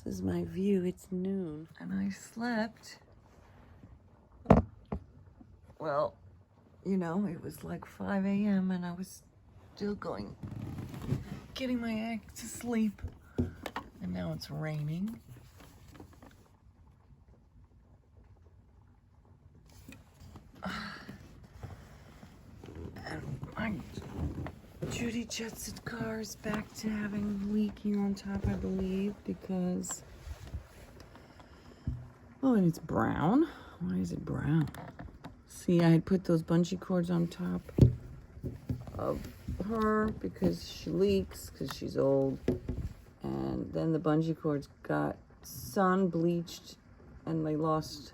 This is my view. It's noon. And I slept. Well, you know, it was like 5 a.m. and I was still getting my act to sleep. And now it's raining. And Judy Jetson's car is back to having leaking on top, I believe, because... Oh, and it's brown. Why is it brown? See, I had put those bungee cords on top of her because she leaks, because she's old. And then the bungee cords got sun bleached and they lost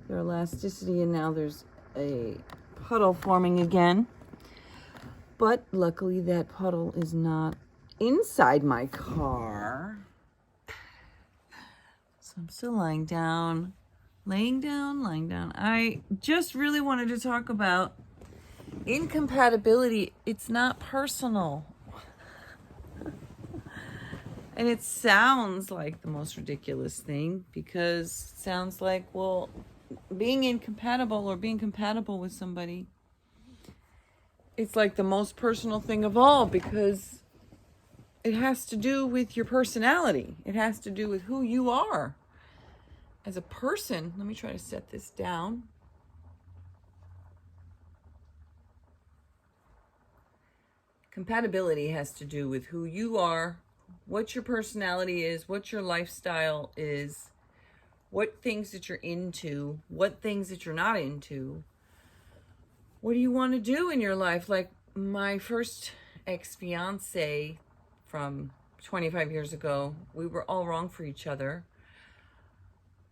their elasticity, and now there's a puddle forming again. But luckily that puddle is not inside my car. So I'm still lying down. Laying down. I just really wanted to talk about incompatibility. It's not personal. And it sounds like the most ridiculous thing, because it sounds like, well, being incompatible or being compatible with somebody, it's like the most personal thing of all, because it has to do with your personality. It has to do with who you are as a person. Let me try to set this down. Compatibility has to do with who you are, what your personality is, what your lifestyle is, what things that you're into, what things that you're not into. What do you want to do in your life? Like my first ex-fiance from 25 years ago, we were all wrong for each other.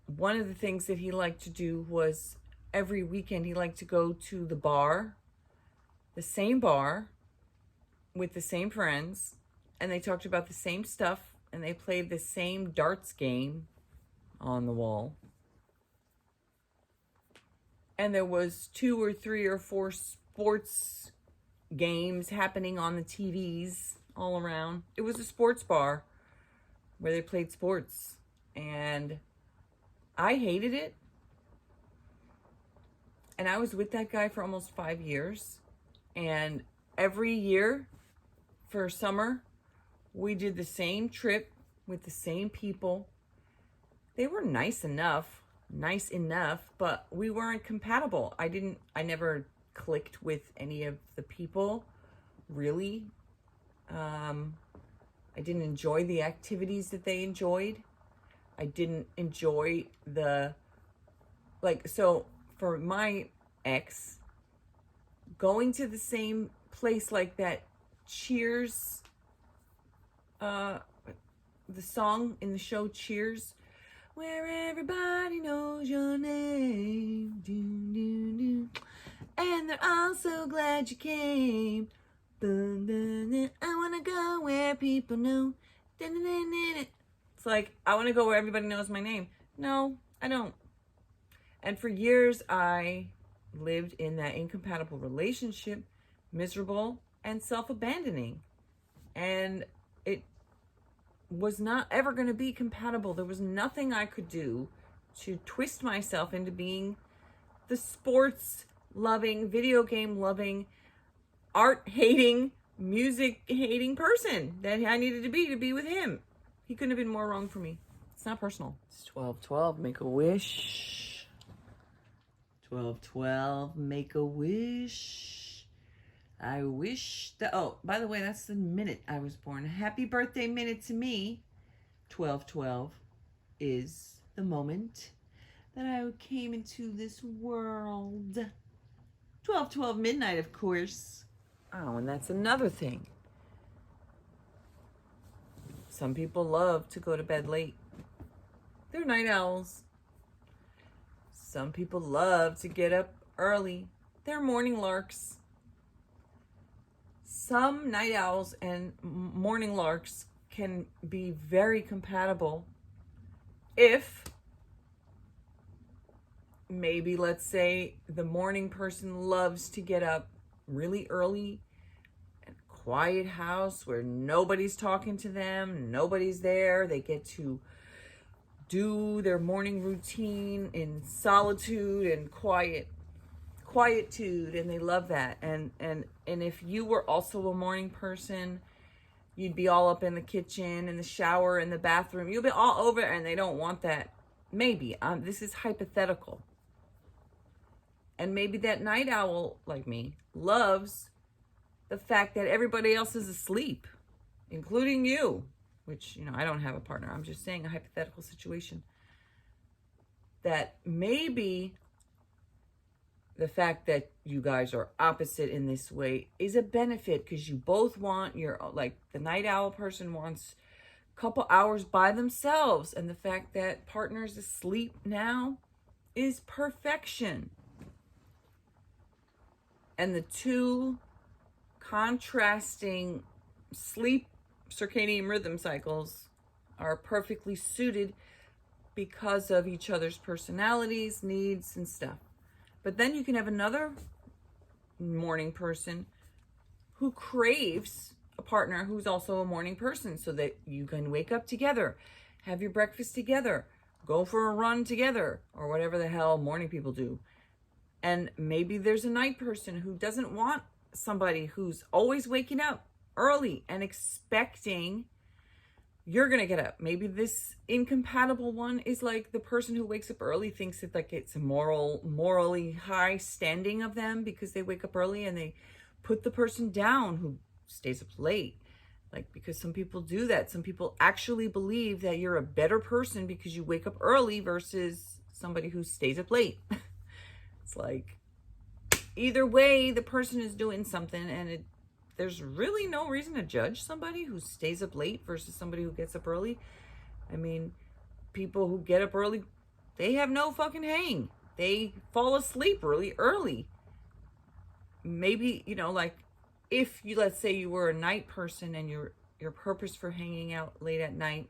One of the things that he liked to do was every weekend he liked to go to the bar, the same bar, with the same friends, and they talked about the same stuff, and they played the same darts game on the wall. And there was 2 or 3 or 4 sports games happening on the TVs all around. It was a sports bar where they played sports, and I hated it. And I was with that guy for almost 5 years. And every year for summer, we did the same trip with the same people. They were nice enough, but we weren't compatible. I never clicked with any of the people, really. I didn't enjoy the activities that they enjoyed. I didn't enjoy so for my ex, going to the same place like that Cheers, the song in the show Cheers, where everybody knows your name, doo, doo, doo. And they're all so glad you came. Dun, dun, dun. I want to go where people know. Dun, dun, dun, dun, dun. It's like, I want to go where everybody knows my name. No, I don't. And for years, I lived in that incompatible relationship, miserable and self-abandoning. And it was not ever going to be compatible. There was nothing I could do to twist myself into being the sports-loving, video game-loving, art-hating, music-hating person that I needed to be with him. He couldn't have been more wrong for me. It's not personal. It's 12:12. Make a wish. 12:12. Make a wish. I wish that... Oh, by the way, that's the minute I was born. Happy birthday minute to me. 12:12 is the moment that I came into this world. 12:12 midnight, of course. Oh, and that's another thing. Some people love to go to bed late. They're night owls. Some people love to get up early. They're morning larks. Some night owls and morning larks can be very compatible if maybe, let's say, the morning person loves to get up really early quiet house where nobody's talking to them, nobody's there. They get to do their morning routine in solitude and quietude, and they love that. And if you were also a morning person, you'd be all up in the kitchen, in the shower, in the bathroom. You'll be all over, and they don't want that. Maybe. This is hypothetical. And maybe that night owl, like me, loves the fact that everybody else is asleep, including you, which, I don't have a partner. I'm just saying a hypothetical situation. That maybe the fact that you guys are opposite in this way is a benefit, because you both want the night owl person wants a couple hours by themselves. And the fact that partner's asleep now is perfection. And the two contrasting sleep circadian rhythm cycles are perfectly suited because of each other's personalities, needs, and stuff. But then you can have another morning person who craves a partner who's also a morning person, so that you can wake up together, have your breakfast together, go for a run together, or whatever the hell morning people do. And maybe there's a night person who doesn't want somebody who's always waking up early and expecting you're going to get up. Maybe this incompatible one is like the person who wakes up early thinks that it's a morally high standing of them because they wake up early, and they put the person down who stays up late. Because some people do that. Some people actually believe that you're a better person because you wake up early versus somebody who stays up late. It's either way, the person is doing something, and there's really no reason to judge somebody who stays up late versus somebody who gets up early. I mean, people who get up early, they have no fucking hang. They fall asleep really early. Maybe, if let's say you were a night person and your purpose for hanging out late at night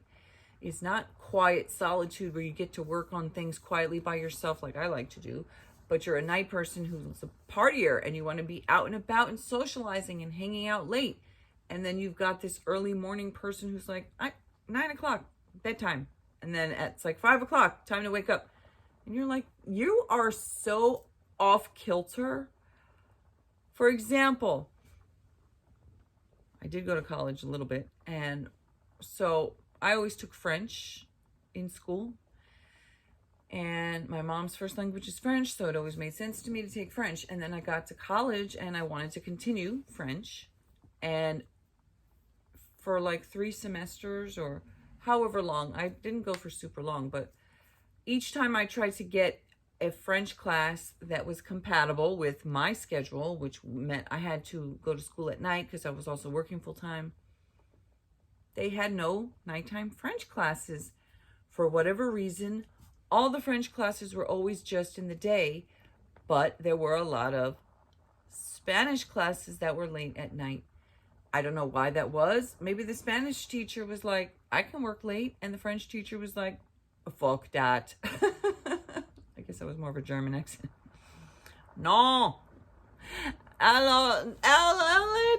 is not quiet solitude where you get to work on things quietly by yourself like I like to do, but you're a night person who's a partier and you want to be out and about and socializing and hanging out late. And then you've got this early morning person who's 9 o'clock, bedtime. And then it's 5 o'clock, time to wake up. And you're you are so off kilter. For example, I did go to college a little bit. And so I always took French in school. And my mom's first language is French, so it always made sense to me to take French. And then I got to college and I wanted to continue French. And for 3 semesters or however long, I didn't go for super long, but each time I tried to get a French class that was compatible with my schedule, which meant I had to go to school at night because I was also working full time, they had no nighttime French classes. For whatever reason, all the French classes were always just in the day, but there were a lot of Spanish classes that were late at night. I don't know why that was. Maybe the Spanish teacher was like, I can work late. And the French teacher was like, fuck that. I guess that was more of a German accent. No. Elle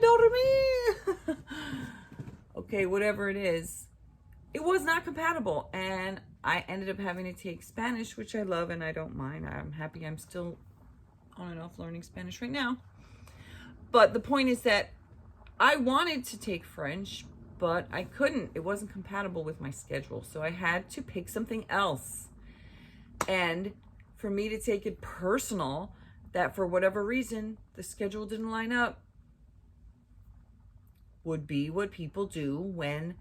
dormi. Okay, whatever it is. It was not compatible. And I ended up having to take Spanish, which I love and I don't mind. I'm happy I'm still on and off learning Spanish right now. But the point is that I wanted to take French, but I couldn't. It wasn't compatible with my schedule. So I had to pick something else. And for me to take it personal, that for whatever reason, the schedule didn't line up, would be what people do when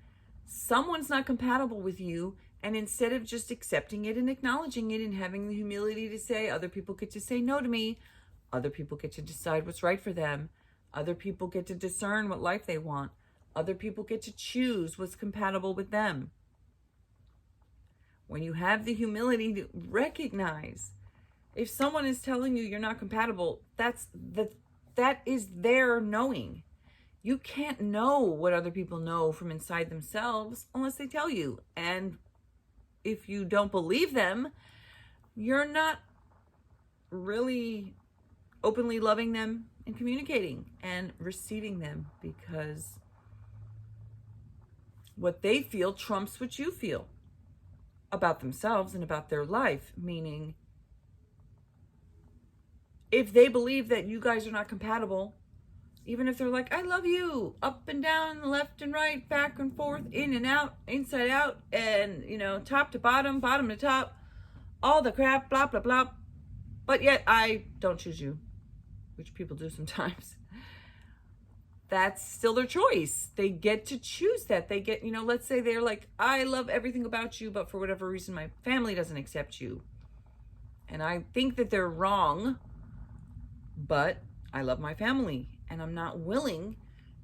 someone's not compatible with you. And instead of just accepting it and acknowledging it and having the humility to say, other people get to say no to me, other people get to decide what's right for them, other people get to discern what life they want, other people get to choose what's compatible with them. When you have the humility to recognize if someone is telling you you're not compatible, that is their knowing. You can't know what other people know from inside themselves unless they tell you. And if you don't believe them, you're not really openly loving them and communicating and receiving them, because what they feel trumps what you feel about themselves and about their life. Meaning, if they believe that you guys are not compatible, even if they're like, I love you, up and down, left and right, back and forth, in and out, inside out, and, you know, top to bottom, bottom to top, all the crap, blah, blah, blah, but yet I don't choose you, which people do sometimes. That's still their choice. They get to choose that. They get, you know, let's say they're like, I love everything about you, but for whatever reason, my family doesn't accept you. And I think that they're wrong, but I love my family, and I'm not willing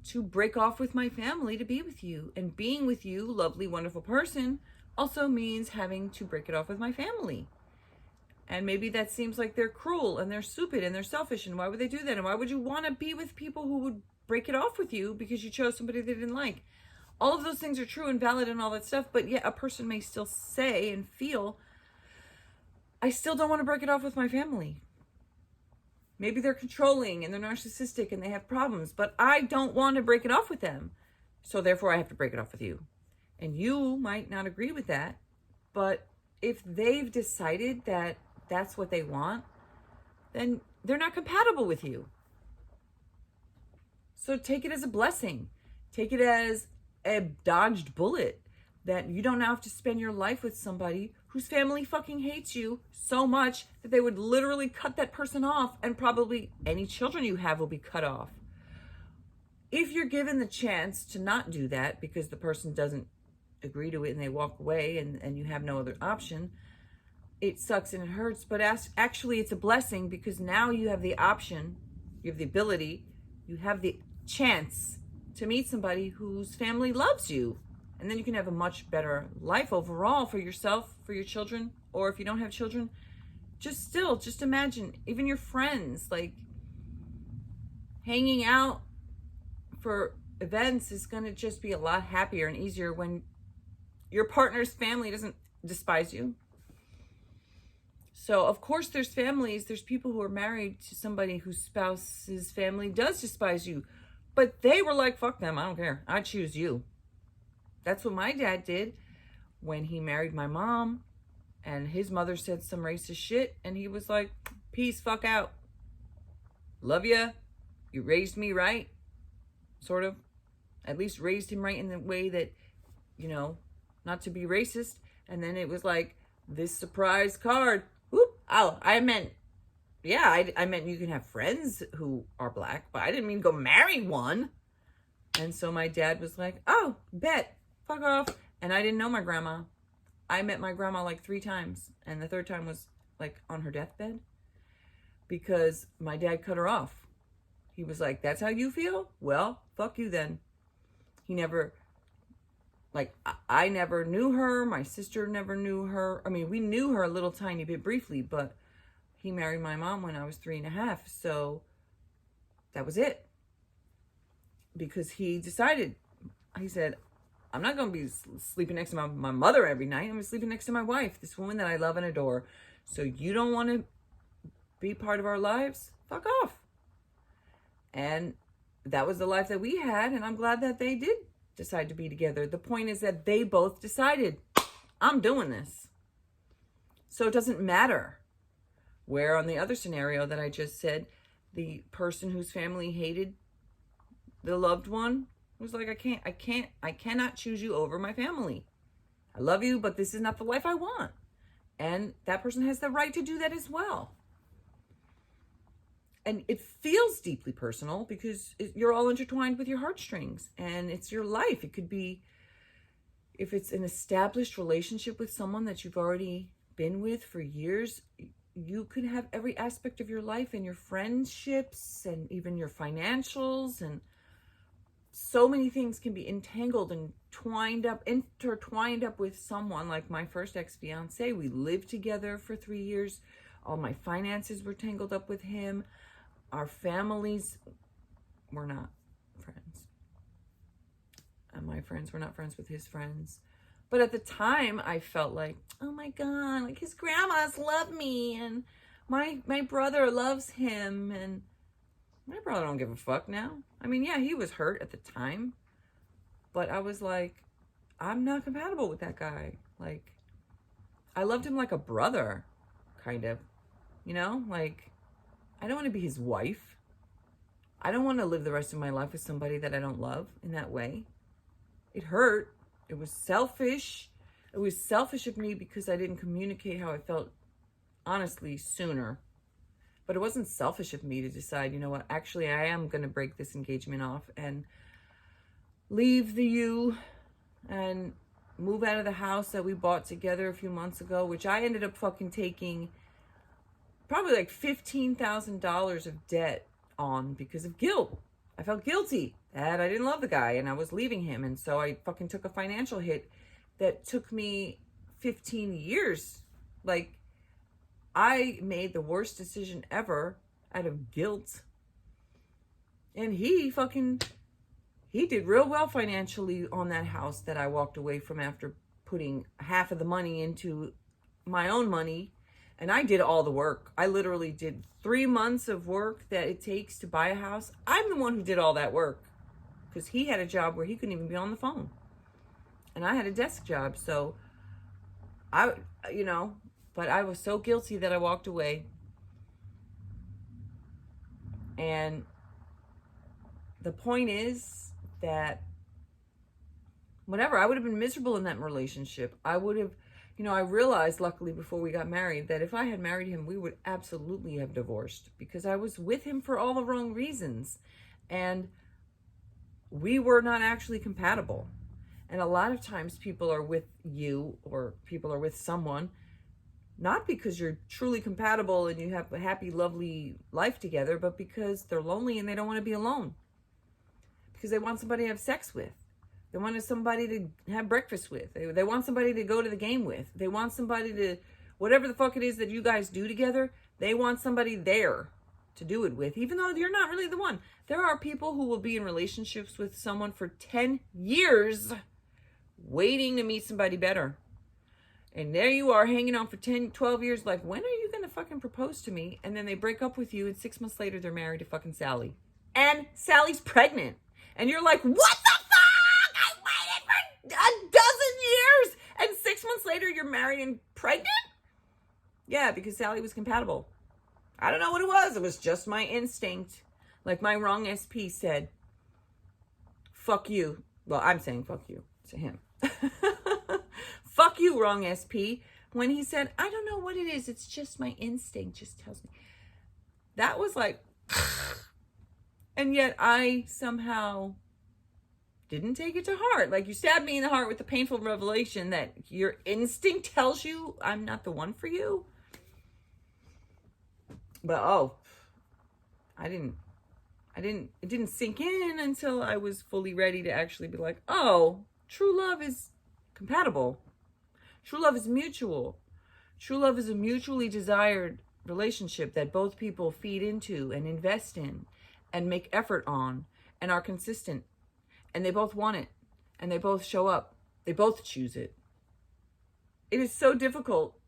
to break off with my family to be with you. And being with you, lovely, wonderful person, also means having to break it off with my family. And maybe that seems like they're cruel and they're stupid and they're selfish. And why would they do that? And why would you want to be with people who would break it off with you because you chose somebody they didn't like? All of those things are true and valid and all that stuff. But yet a person may still say and feel, I still don't want to break it off with my family. Maybe they're controlling and they're narcissistic and they have problems, but I don't want to break it off with them. So therefore I have to break it off with you. And you might not agree with that, but if they've decided that that's what they want, then they're not compatible with you. So take it as a blessing. Take it as a dodged bullet, that you don't have to spend your life with somebody whose family fucking hates you so much that they would literally cut that person off, and probably any children you have will be cut off. If you're given the chance to not do that because the person doesn't agree to it and they walk away and you have no other option, it sucks and it hurts, but actually it's a blessing, because now you have the option, you have the ability, you have the chance to meet somebody whose family loves you. And then you can have a much better life overall for yourself, for your children, or if you don't have children, just imagine, even your friends, like hanging out for events is going to just be a lot happier and easier when your partner's family doesn't despise you. So, of course, there's people who are married to somebody whose spouse's family does despise you, but they were like, fuck them, I don't care, I choose you. That's what my dad did when he married my mom, and his mother said some racist shit, and he was like, peace, fuck out. Love ya. You raised me right. Sort of. At least raised him right in the way that, you know, not to be racist. And then it was like, this surprise card. Whoop. Oh, I meant you can have friends who are black, but I didn't mean go marry one. And so my dad was like, oh, bet. Fuck off. And I didn't know my grandma. I met my grandma like 3 times. And the 3rd time was like on her deathbed, because my dad cut her off. He was like, that's how you feel? Well, fuck you then. He never, like, I never knew her. My sister never knew her. I mean, we knew her a little tiny bit briefly, but he married my mom when I was 3.5. So that was it. Because he decided, he said, I'm not going to be sleeping next to my mother every night. I'm going to be sleeping next to my wife, this woman that I love and adore. So you don't want to be part of our lives? Fuck off. And that was the life that we had, and I'm glad that they did decide to be together. The point is that they both decided, I'm doing this. So it doesn't matter. Where on the other scenario that I just said, the person whose family hated the loved one was like, I cannot choose you over my family. I love you, but this is not the life I want. And that person has the right to do that as well. And it feels deeply personal because you're all intertwined with your heartstrings, and it's your life. It could be, if it's an established relationship with someone that you've already been with for years, you could have every aspect of your life and your friendships and even your financials, and so many things can be entangled and intertwined up with someone. Like my first ex-fiance, we lived together for 3 years. All my finances were tangled up with him. Our families were not friends. And my friends were not friends with his friends. But at the time, I felt like, oh my God, like his grandmas love me, and my brother loves him. And I probably don't give a fuck now. I mean, yeah, he was hurt at the time, but I was like, I'm not compatible with that guy. Like, I loved him like a brother, kind of, you know? Like, I don't want to be his wife. I don't want to live the rest of my life with somebody that I don't love in that way. It hurt. It was selfish. It was selfish of me because I didn't communicate how I felt, honestly, sooner. But it wasn't selfish of me to decide, you know what, actually I am going to break this engagement off and leave the you and move out of the house that we bought together a few months ago, which I ended up fucking taking probably like $15,000 of debt on because of guilt. I felt guilty that I didn't love the guy and I was leaving him. And so I fucking took a financial hit that took me 15 years. Like, I made the worst decision ever out of guilt. And he did real well financially on that house that I walked away from after putting half of the money into my own money. And I did all the work. I literally did 3 months of work that it takes to buy a house. I'm the one who did all that work because he had a job where he couldn't even be on the phone. And I had a desk job. So but I was so guilty that I walked away. And the point is that whatever, I would have been miserable in that relationship. I would have, I realized luckily before we got married that if I had married him, we would absolutely have divorced because I was with him for all the wrong reasons. And we were not actually compatible. And a lot of times people are with you or people are with someone not because you're truly compatible and you have a happy, lovely life together, but because they're lonely and they don't want to be alone. Because they want somebody to have sex with. They want somebody to have breakfast with. They want somebody to go to the game with. They want somebody to, whatever the fuck it is that you guys do together, they want somebody there to do it with, even though you're not really the one. There are people who will be in relationships with someone for 10 years waiting to meet somebody better. And there you are hanging on for 10, 12 years like, when are you going to fucking propose to me? And then they break up with you and 6 months later they're married to fucking Sally. And Sally's pregnant. And you're like, what the fuck? I waited for a dozen years. And 6 months later you're married and pregnant? Yeah, because Sally was compatible. I don't know what it was. It was just my instinct. Like my wrong SP said, fuck you. Well, I'm saying fuck you to him. Fuck you, wrong SP. When he said, I don't know what it is. It's just my instinct just tells me. That was like, and yet I somehow didn't take it to heart. Like, you stabbed me in the heart with the painful revelation that your instinct tells you I'm not the one for you. But it didn't sink in until I was fully ready to actually be like, oh, true love is compatible. True love is mutual. True love is a mutually desired relationship that both people feed into and invest in and make effort on and are consistent. And they both want it. And they both show up. They both choose it. It is so difficult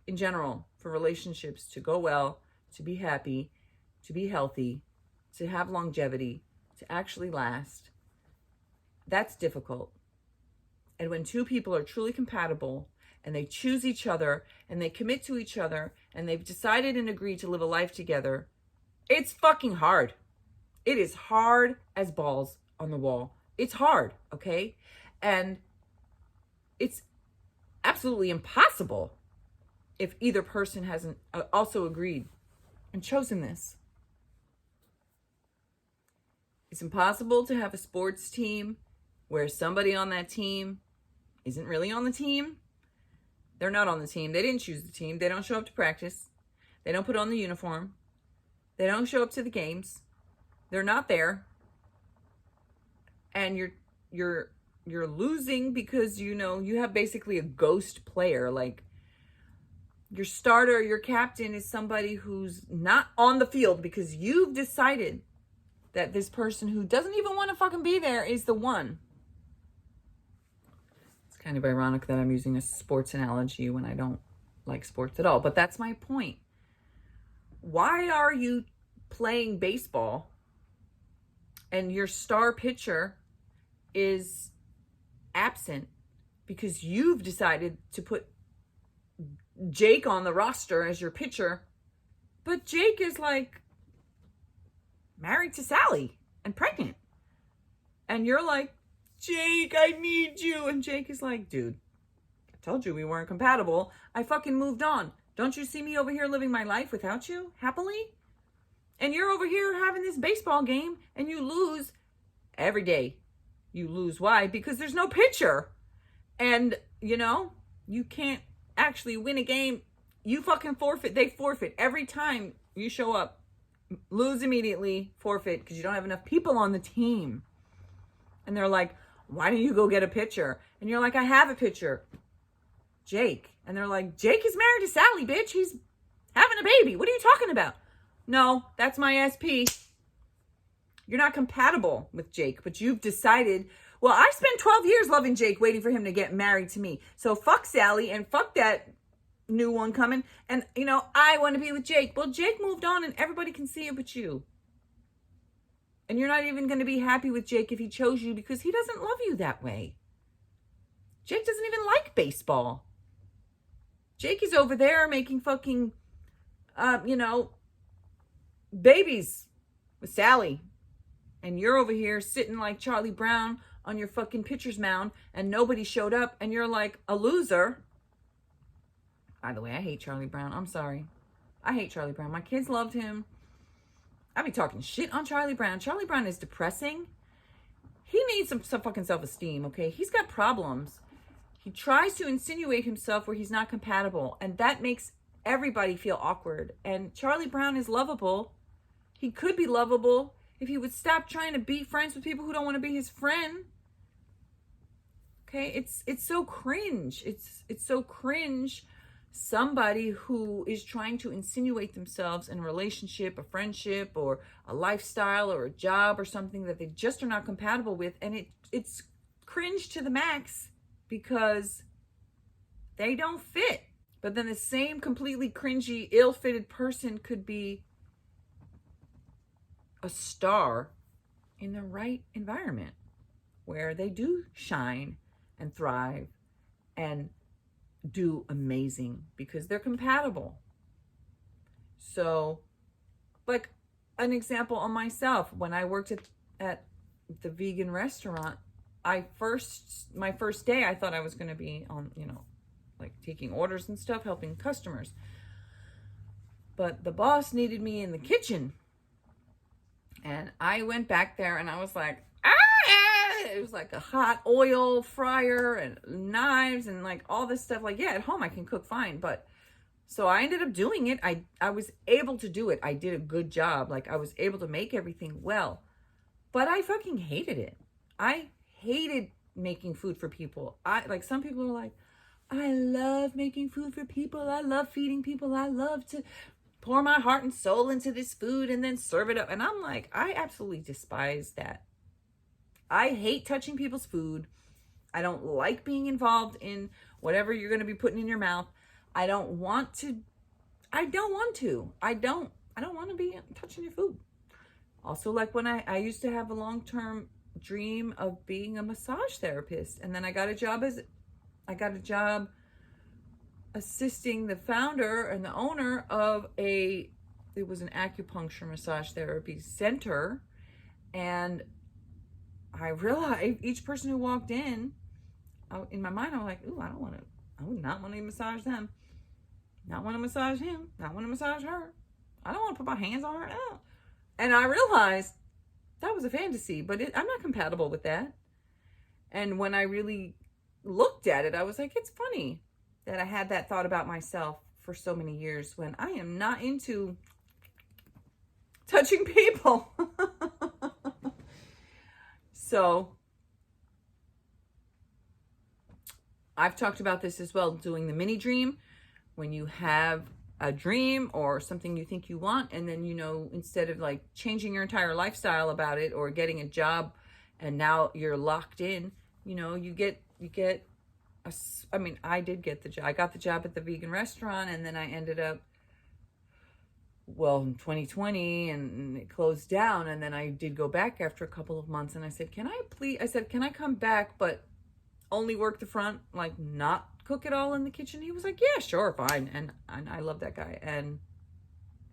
in general for relationships to go well, to be happy, to be healthy, to have longevity, to actually last. That's difficult. And when two people are truly compatible and they choose each other and they commit to each other and they've decided and agreed to live a life together, it's fucking hard. It is hard as balls on the wall. It's hard, okay? And it's absolutely impossible if either person hasn't also agreed and chosen this. It's impossible to have a sports team where somebody on that team isn't really on the team. They're not on the team. They didn't choose the team. They don't show up to practice. They don't put on the uniform. They don't show up to the games. They're not there. And you're losing because you have basically a ghost player. Like, your starter, your captain is somebody who's not on the field because you've decided that this person who doesn't even want to fucking be there is the one. It's kind of ironic that I'm using a sports analogy when I don't like sports at all, but that's my point. Why are you playing baseball and your star pitcher is absent because you've decided to put Jake on the roster as your pitcher, but Jake is like married to Sally and pregnant. And you're like, Jake, I need you. And Jake is like, dude, I told you we weren't compatible. I fucking moved on. Don't you see me over here living my life without you happily? And you're over here having this baseball game and you lose every day. You lose. Why? Because there's no pitcher. And, you know, you can't actually win a game. You fucking forfeit. They forfeit every time you show up. Lose immediately, forfeit, because you don't have enough people on the team. And they're like, why don't you go get a pitcher? And you're like, I have a pitcher, Jake. And they're like, Jake is married to Sally, bitch. He's having a baby. What are you talking about? No, that's my SP. You're not compatible with Jake, but you've decided, well, I spent 12 years loving Jake, waiting for him to get married to me. So fuck Sally and fuck that new one coming. And, you know, I want to be with Jake. Well, Jake moved on and everybody can see it but you. And you're not even going to be happy with Jake if he chose you because he doesn't love you that way. Jake doesn't even like baseball. Jake is over there making fucking, babies with Sally. And you're over here sitting like Charlie Brown on your fucking pitcher's mound and nobody showed up and you're like a loser. By the way, I hate Charlie Brown. I'm sorry. I hate Charlie Brown. My kids loved him. I be talking shit on Charlie Brown. Charlie Brown is depressing. He needs some fucking self-esteem, okay? He's got problems. He tries to insinuate himself where he's not compatible, and that makes everybody feel awkward. And Charlie Brown is lovable. He could be lovable if he would stop trying to be friends with people who don't want to be his friend. Okay? It's so cringe. It's so cringe. Somebody who is trying to insinuate themselves in a relationship, a friendship, or a lifestyle, or a job, or something that they just are not compatible with. And it's cringe to the max because they don't fit. But then the same completely cringy, ill-fitted person could be a star in the right environment where they do shine and thrive and do amazing because they're compatible. So, like an example on myself, when I worked at the vegan restaurant, my first day, I thought I was going to be on, like taking orders and stuff, helping customers. But the boss needed me in the kitchen. And I went back there and I was like, it was like a hot oil fryer and knives and like all this stuff. Like, yeah, at home I can cook fine. But so I ended up doing it. I was able to do it. I did a good job. Like, I was able to make everything well. But I fucking hated it. I hated making food for people. Some people are like, I love making food for people. I love feeding people. I love to pour my heart and soul into this food and then serve it up. And I'm like, I absolutely despise that. I hate touching people's food. I don't like being involved in whatever you're going to be putting in your mouth. I don't want to. I don't want to be touching your food. Also, like when I used to have a long-term dream of being a massage therapist. And then I got a job assisting the founder and the owner of it was an acupuncture massage therapy center. And I realized each person who walked in my mind, I'm like, ooh, I would not want to massage them. Not want to massage him. Not want to massage her. I don't want to put my hands on her. No. And I realized that was a fantasy, but I'm not compatible with that. And when I really looked at it, I was like, it's funny that I had that thought about myself for so many years when I am not into touching people. So I've talked about this as well, doing the mini dream. When you have a dream or something you think you want, and then, instead of like changing your entire lifestyle about it or getting a job and now you're locked in, you get I did get the job. I got the job at the vegan restaurant, and then I ended up well, in 2020, and it closed down. And then I did go back after a couple of months, and I said, can I come back, but only work the front, like not cook it all in the kitchen? He was like, yeah, sure, fine. And I love that guy. And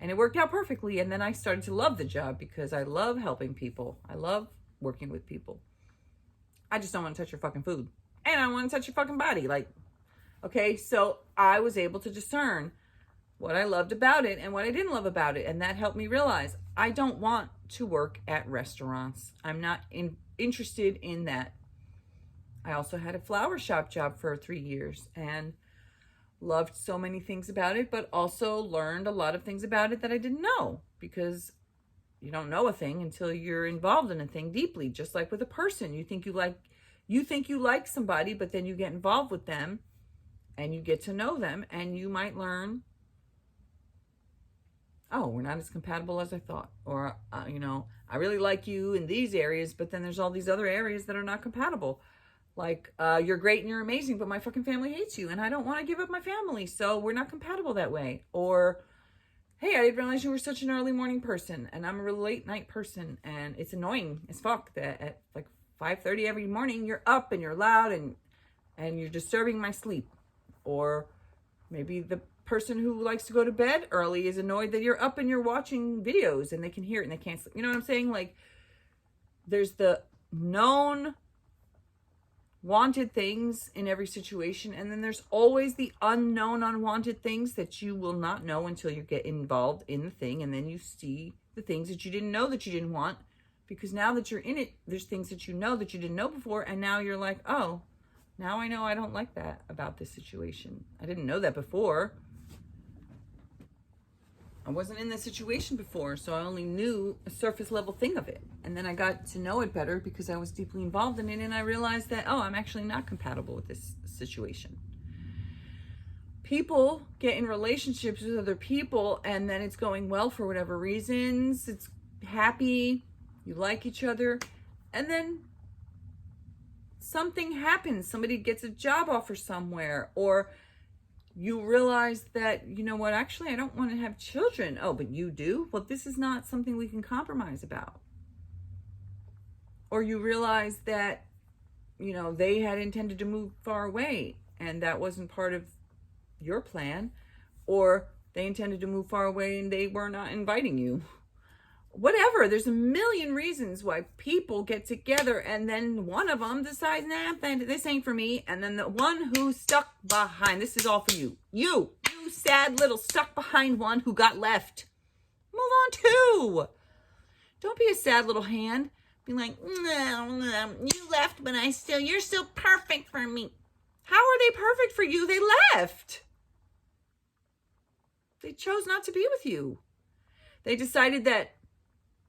it worked out perfectly. And then I started to love the job because I love helping people. I love working with people. I just don't want to touch your fucking food. And I don't want to touch your fucking body. Like, okay, so I was able to discern what I loved about it and what I didn't love about it. And that helped me realize I don't want to work at restaurants. I'm not interested in that. I also had a flower shop job for 3 years and loved so many things about it, but also learned a lot of things about it that I didn't know, because you don't know a thing until you're involved in a thing deeply. Just like with a person, you think you like somebody, but then you get involved with them and you get to know them, and you might learn, oh, we're not as compatible as I thought. Or, I really like you in these areas, but then there's all these other areas that are not compatible. Like, you're great and you're amazing, but my fucking family hates you, and I don't want to give up my family, so we're not compatible that way. Or, hey, I didn't realize you were such an early morning person, and I'm a really late night person, and it's annoying as fuck that at like 5:30 every morning you're up and you're loud and you're disturbing my sleep. Or maybe the person who likes to go to bed early is annoyed that you're up and you're watching videos and they can hear it and they can't sleep. You know what I'm saying? Like, there's the known wanted things in every situation, and then there's always the unknown unwanted things that you will not know until you get involved in the thing, and then you see the things that you didn't know that you didn't want, because now that you're in it, there's things that you know that you didn't know before, and now you're like, oh, now I know I don't like that about this situation. I didn't know that before. I wasn't in this situation before, so I only knew a surface level thing of it. And then I got to know it better because I was deeply involved in it, and I realized that, oh, I'm actually not compatible with this situation. People get in relationships with other people, and then it's going well for whatever reasons. It's happy, you like each other, and then something happens. Somebody gets a job offer somewhere, or you realize that, you know what, actually, I don't want to have children. Oh, but you do? Well, this is not something we can compromise about. Or you realize that, they had intended to move far away and that wasn't part of your plan. Or they intended to move far away and they were not inviting you. Whatever, there's a million reasons why people get together, and then one of them decides, nah, this ain't for me. And then the one who's stuck behind, this is all for you. You sad little stuck behind one who got left. Move on too. Don't be a sad little hand. Be like, no, you left, but you're still perfect for me. How are they perfect for you? They left. They chose not to be with you. They decided that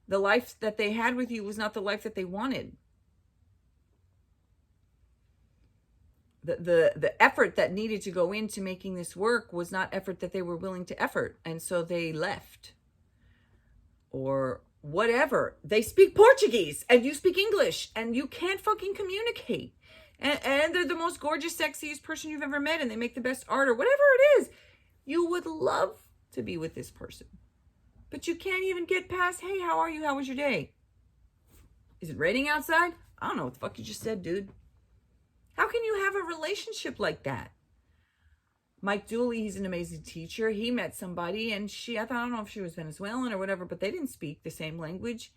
the life that they had with you was not the life that they wanted. The effort that needed to go into making this work was not effort that they were willing to effort. And so they left. Or whatever. They speak Portuguese and you speak English and you can't fucking communicate. And they're the most gorgeous, sexiest person you've ever met, and they make the best art or whatever it is. You would love to be with this person. But you can't even get past, hey, how are you? How was your day? Is it raining outside? I don't know what the fuck you just said, dude. How can you have a relationship like that? Mike Dooley, he's an amazing teacher. He met somebody, and I don't know if she was Venezuelan or whatever, but they didn't speak the same language.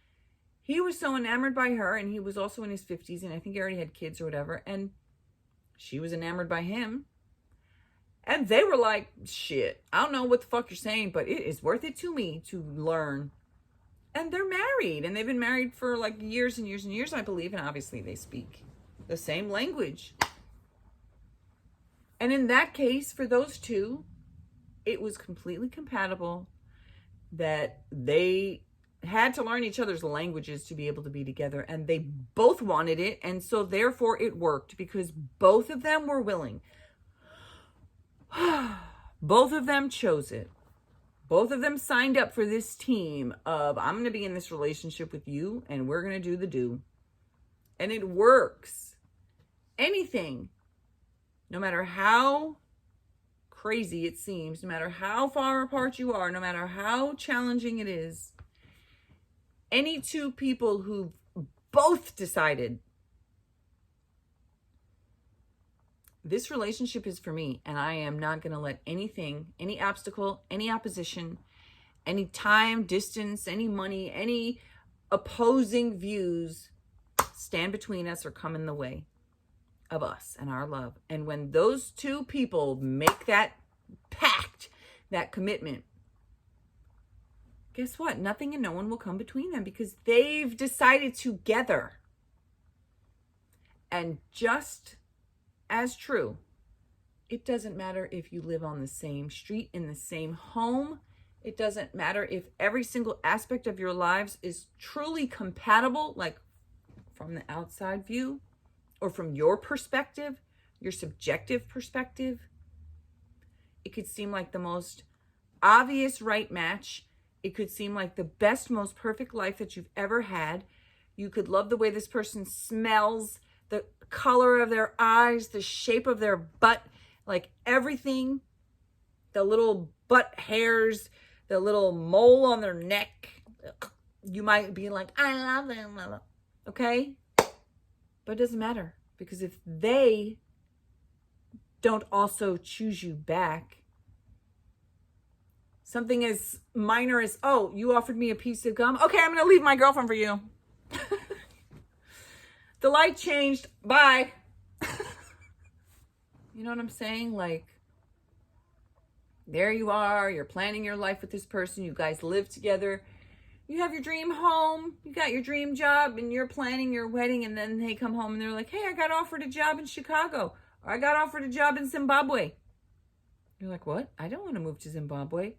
He was so enamored by her, and he was also in his 50s, and I think he already had kids or whatever, and she was enamored by him. And they were like, shit, I don't know what the fuck you're saying, but it is worth it to me to learn. And they're married, and they've been married for like years and years and years, I believe. And obviously they speak the same language. And in that case, for those two, it was completely compatible that they had to learn each other's languages to be able to be together. And they both wanted it. And so therefore it worked because both of them were willing. Both of them chose it. Both of them signed up for this team of, I'm going to be in this relationship with you and we're going to do the do. And it works. Anything, no matter how crazy it seems, no matter how far apart you are, no matter how challenging it is, any two people who both decided this relationship is for me, and I am not going to let anything, any obstacle, any opposition, any time, distance, any money, any opposing views stand between us or come in the way of us and our love. And when those two people make that pact, that commitment, guess what? Nothing and no one will come between them because they've decided together. And just as true, it doesn't matter if you live on the same street, in the same home. It doesn't matter if every single aspect of your lives is truly compatible, like from the outside view or from your perspective, your subjective perspective. It could seem like the most obvious right match. It could seem like the best, most perfect life that you've ever had. You could love the way this person smells, the color of their eyes, the shape of their butt, like everything, the little butt hairs, the little mole on their neck. You might be like, I love them. Okay? But it doesn't matter, because if they don't also choose you back, something as minor as, oh, you offered me a piece of gum. Okay, I'm going to leave my girlfriend for you. The light changed. Bye. You know what I'm saying? Like, there you are. You're planning your life with this person. You guys live together. You have your dream home. You got your dream job, and you're planning your wedding. And then they come home and they're like, hey, I got offered a job in Chicago. Or I got offered a job in Zimbabwe. You're like, what? I don't want to move to Zimbabwe.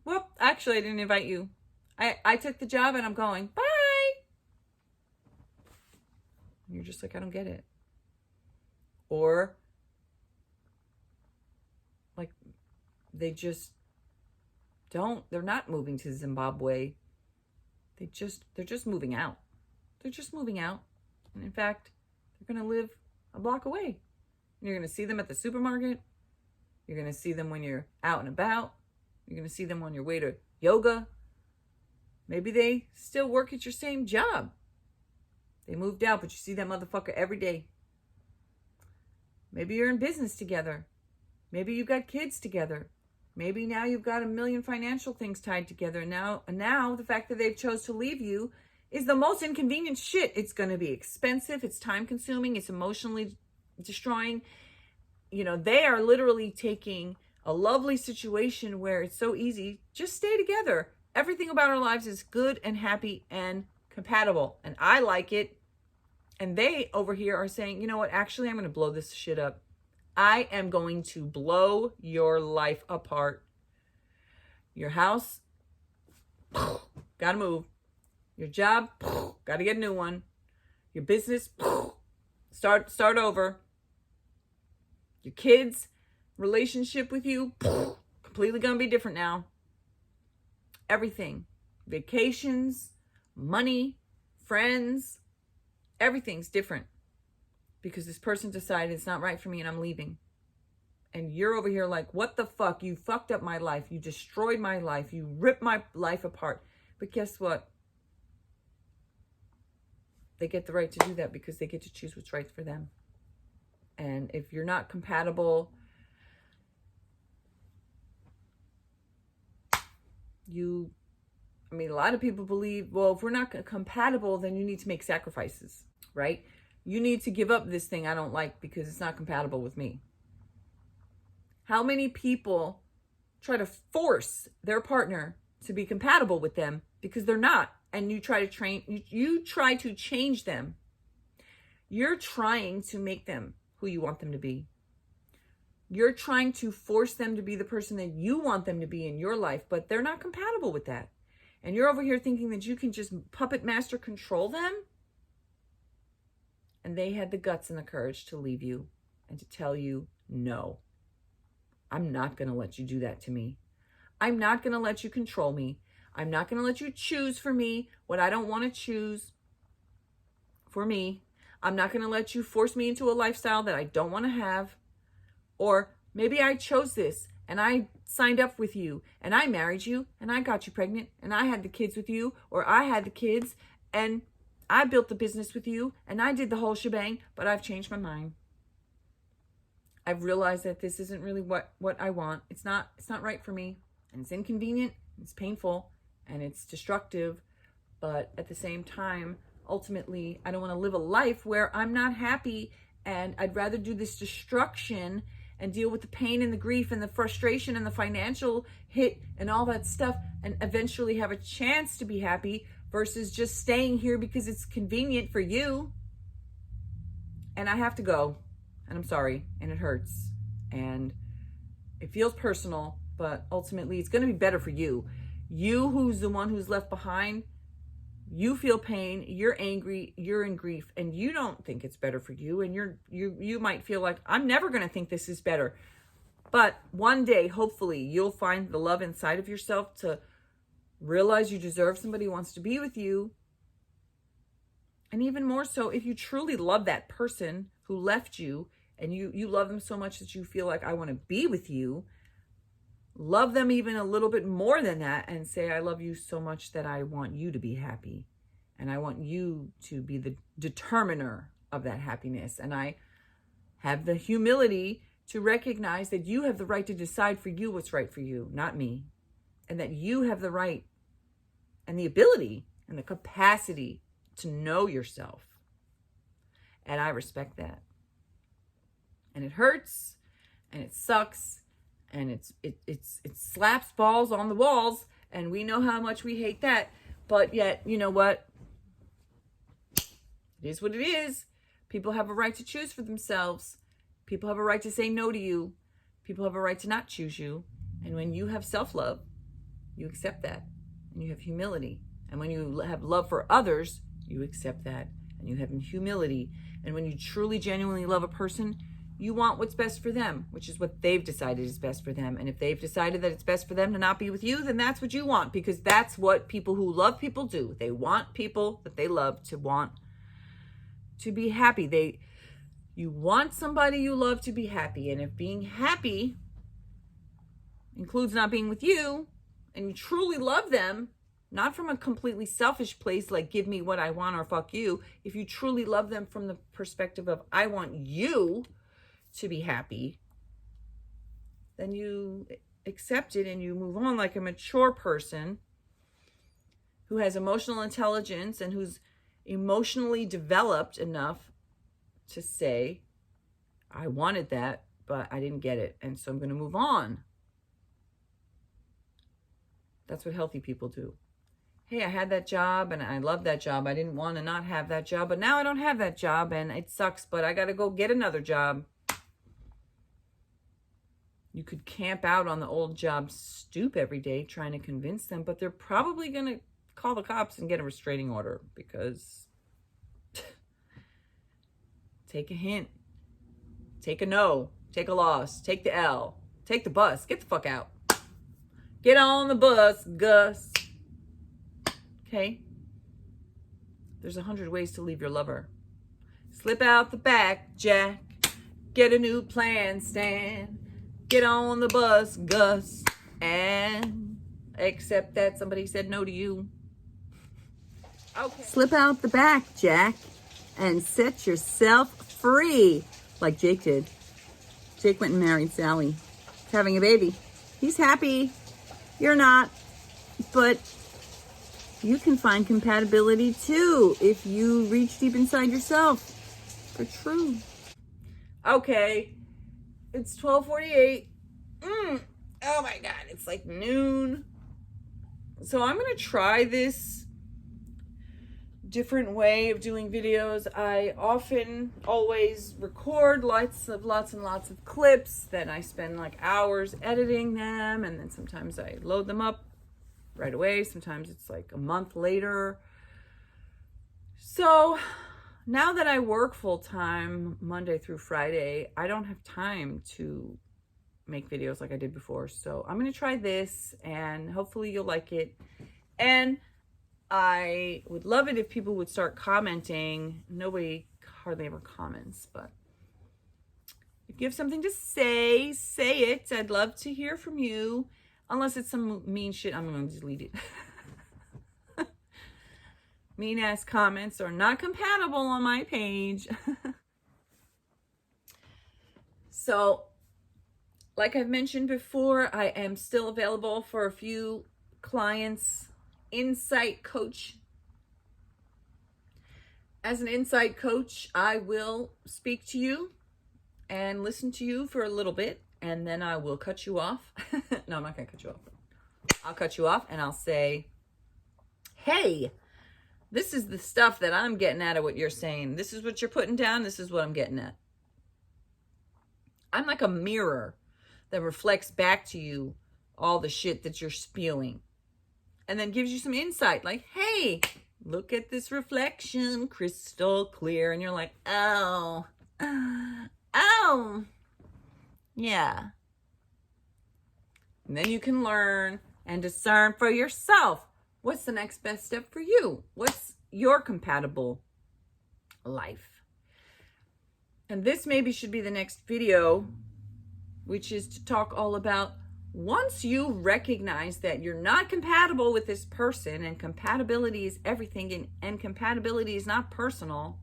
Well, actually, I didn't invite you. I took the job and I'm going. Bye. And you're just like, I don't get it. Or like, they just don't, they're not moving to Zimbabwe. They're just moving out. They're just moving out. And in fact, they're going to live a block away. You're going to see them at the supermarket. You're going to see them when you're out and about. You're going to see them on your way to yoga. Maybe they still work at your same job. They moved out, but you see that motherfucker every day. Maybe you're in business together. Maybe you've got kids together. Maybe now you've got a million financial things tied together. Now the fact that they've chose to leave you is the most inconvenient shit. It's going to be expensive. It's time consuming. It's emotionally destroying. You know, they are literally taking a lovely situation where it's so easy. Just stay together. Everything about our lives is good and happy and compatible. And I like it. And they over here are saying, you know what? Actually, I'm going to blow this shit up. I am going to blow your life apart. Your house, gotta move. Your job, gotta get a new one. Your business, start over. Your kids' relationship with you, completely gonna be different now. Everything. Vacations, money, friends, everything's different. Because this person decided it's not right for me and I'm leaving. And you're over here like, what the fuck? You fucked up my life. You destroyed my life. You ripped my life apart. But guess what? They get the right to do that because they get to choose what's right for them. And if you're not compatible, a lot of people believe, well, if we're not compatible, then you need to make sacrifices, right? You need to give up this thing I don't like because it's not compatible with me. How many people try to force their partner to be compatible with them because they're not, and you try to change them. You're trying to make them who you want them to be. You're trying to force them to be the person that you want them to be in your life, but they're not compatible with that. And you're over here thinking that you can just puppet master control them. And they had the guts and the courage to leave you and to tell you, no, I'm not going to let you do that to me. I'm not going to let you control me. I'm not going to let you choose for me what I don't want to choose for me. I'm not going to let you force me into a lifestyle that I don't want to have. Or maybe I chose this and I signed up with you, and I married you, and I got you pregnant, and I had the kids with you, or I had the kids, and I built the business with you, and I did the whole shebang, but I've changed my mind. I've realized that this isn't really what I want. It's not right for me, and it's inconvenient, it's painful, and it's destructive, but at the same time, ultimately, I don't want to live a life where I'm not happy, and I'd rather do this destruction and deal with the pain and the grief and the frustration and the financial hit and all that stuff, and eventually have a chance to be happy versus just staying here because it's convenient for you. And I have to go, and I'm sorry, and it hurts, and it feels personal, but ultimately it's going to be better for you. You, who's the one who's left behind, you feel pain, you're angry, you're in grief, and you don't think it's better for you. And you might feel like, I'm never going to think this is better. But one day, hopefully, you'll find the love inside of yourself to realize you deserve somebody who wants to be with you. And even more so, if you truly love that person who left you, and you love them so much that you feel like, I want to be with you, love them even a little bit more than that, and say, I love you so much that I want you to be happy. And I want you to be the determiner of that happiness. And I have the humility to recognize that you have the right to decide for you what's right for you, not me. And that you have the right and the ability and the capacity to know yourself. And I respect that. And it hurts, and it sucks, and it slaps balls on the walls, and we know how much we hate that. But yet, you know what? It is what it is. People have a right to choose for themselves. People have a right to say no to you. People have a right to not choose you. And when you have self-love, you accept that, and you have humility. And when you have love for others, you accept that, and you have humility. And when you truly, genuinely love a person, you want what's best for them, which is what they've decided is best for them. And if they've decided that it's best for them to not be with you, then that's what you want, because that's what people who love people do. They want people that they love to want to be happy. You want somebody you love to be happy. And if being happy includes not being with you, and you truly love them, not from a completely selfish place like give me what I want or fuck you. If you truly love them from the perspective of I want you to be happy, then you accept it and you move on like a mature person who has emotional intelligence and who's emotionally developed enough to say, I wanted that, but I didn't get it, and so I'm going to move on. That's what healthy people do. Hey, I had that job and I love that job. I didn't want to not have that job, but now I don't have that job and it sucks, but I got to go get another job. You could camp out on the old job stoop every day trying to convince them, but they're probably going to call the cops and get a restraining order because take a hint, take a no, take a loss, take the L, take the bus, get the fuck out. Get on the bus, Gus. Okay? There's 100 ways to leave your lover. Slip out the back, Jack. Get a new plan, Stan. Get on the bus, Gus. And accept that somebody said no to you. Okay. Slip out the back, Jack. And set yourself free. Like Jake did. Jake went and married Sally. He's having a baby. He's happy. You're not. But you can find compatibility too if you reach deep inside yourself for true. Okay, it's 12:48. Oh my God, it's like noon. So I'm gonna try this different way of doing videos. I often always record lots and lots of clips. Then I spend like hours editing them, and then sometimes I load them up right away. Sometimes it's like a month later. So now that I work full-time Monday through Friday, I don't have time to make videos like I did before. So I'm going to try this and hopefully you'll like it. And I would love it if people would start commenting. Nobody hardly ever comments, but if you have something to say, say it. I'd love to hear from you. Unless it's some mean shit, I'm going to delete it. Mean ass comments are not compatible on my page. So, like I've mentioned before, I am still available for a few clients. Insight coach. As an insight coach, I will speak to you and listen to you for a little bit, and then I will cut you off. No, I'm not going to cut you off. I'll cut you off and I'll say, hey, this is the stuff that I'm getting out of what you're saying. This is what you're putting down. This is what I'm getting at. I'm like a mirror that reflects back to you all the shit that you're spewing, and then gives you some insight like, hey, look at this reflection, crystal clear. And you're like, oh, yeah. And then you can learn and discern for yourself. What's the next best step for you? What's your compatible life? And this maybe should be the next video, which is to talk all about once you recognize that you're not compatible with this person, and compatibility is everything, and compatibility is not personal,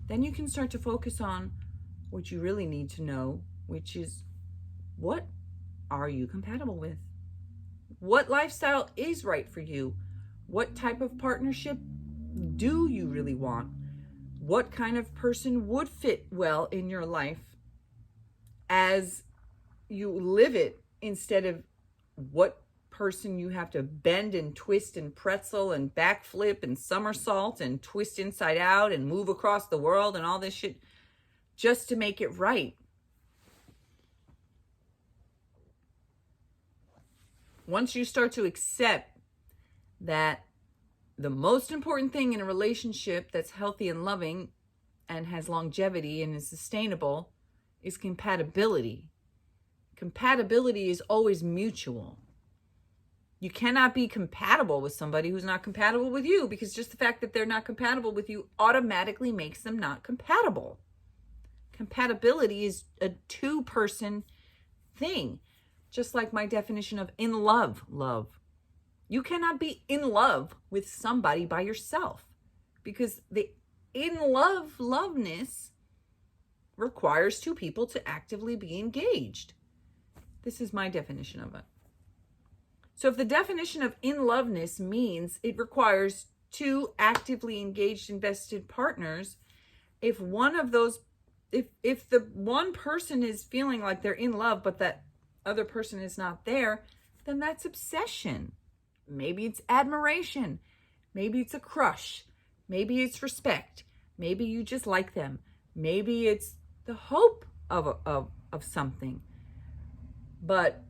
then you can start to focus on what you really need to know, which is, what are you compatible with? What lifestyle is right for you? What type of partnership do you really want? What kind of person would fit well in your life as you live it, instead of what person you have to bend and twist and pretzel and backflip and somersault and twist inside out and move across the world and all this shit just to make it right. Once you start to accept that the most important thing in a relationship that's healthy and loving and has longevity and is sustainable is compatibility. Compatibility is always mutual. You cannot be compatible with somebody who's not compatible with you, because just the fact that they're not compatible with you automatically makes them not compatible. Compatibility is a two-person thing, just like my definition of in love. You cannot be in love with somebody by yourself, because the loveness requires two people to actively be engaged. This is my definition of it. So if the definition of in loveness means it requires two actively engaged, invested partners, if one of those, if the one person is feeling like they're in love, but that other person is not there, then that's obsession. Maybe it's admiration. Maybe it's a crush. Maybe it's respect. Maybe you just like them. Maybe it's the hope of something. But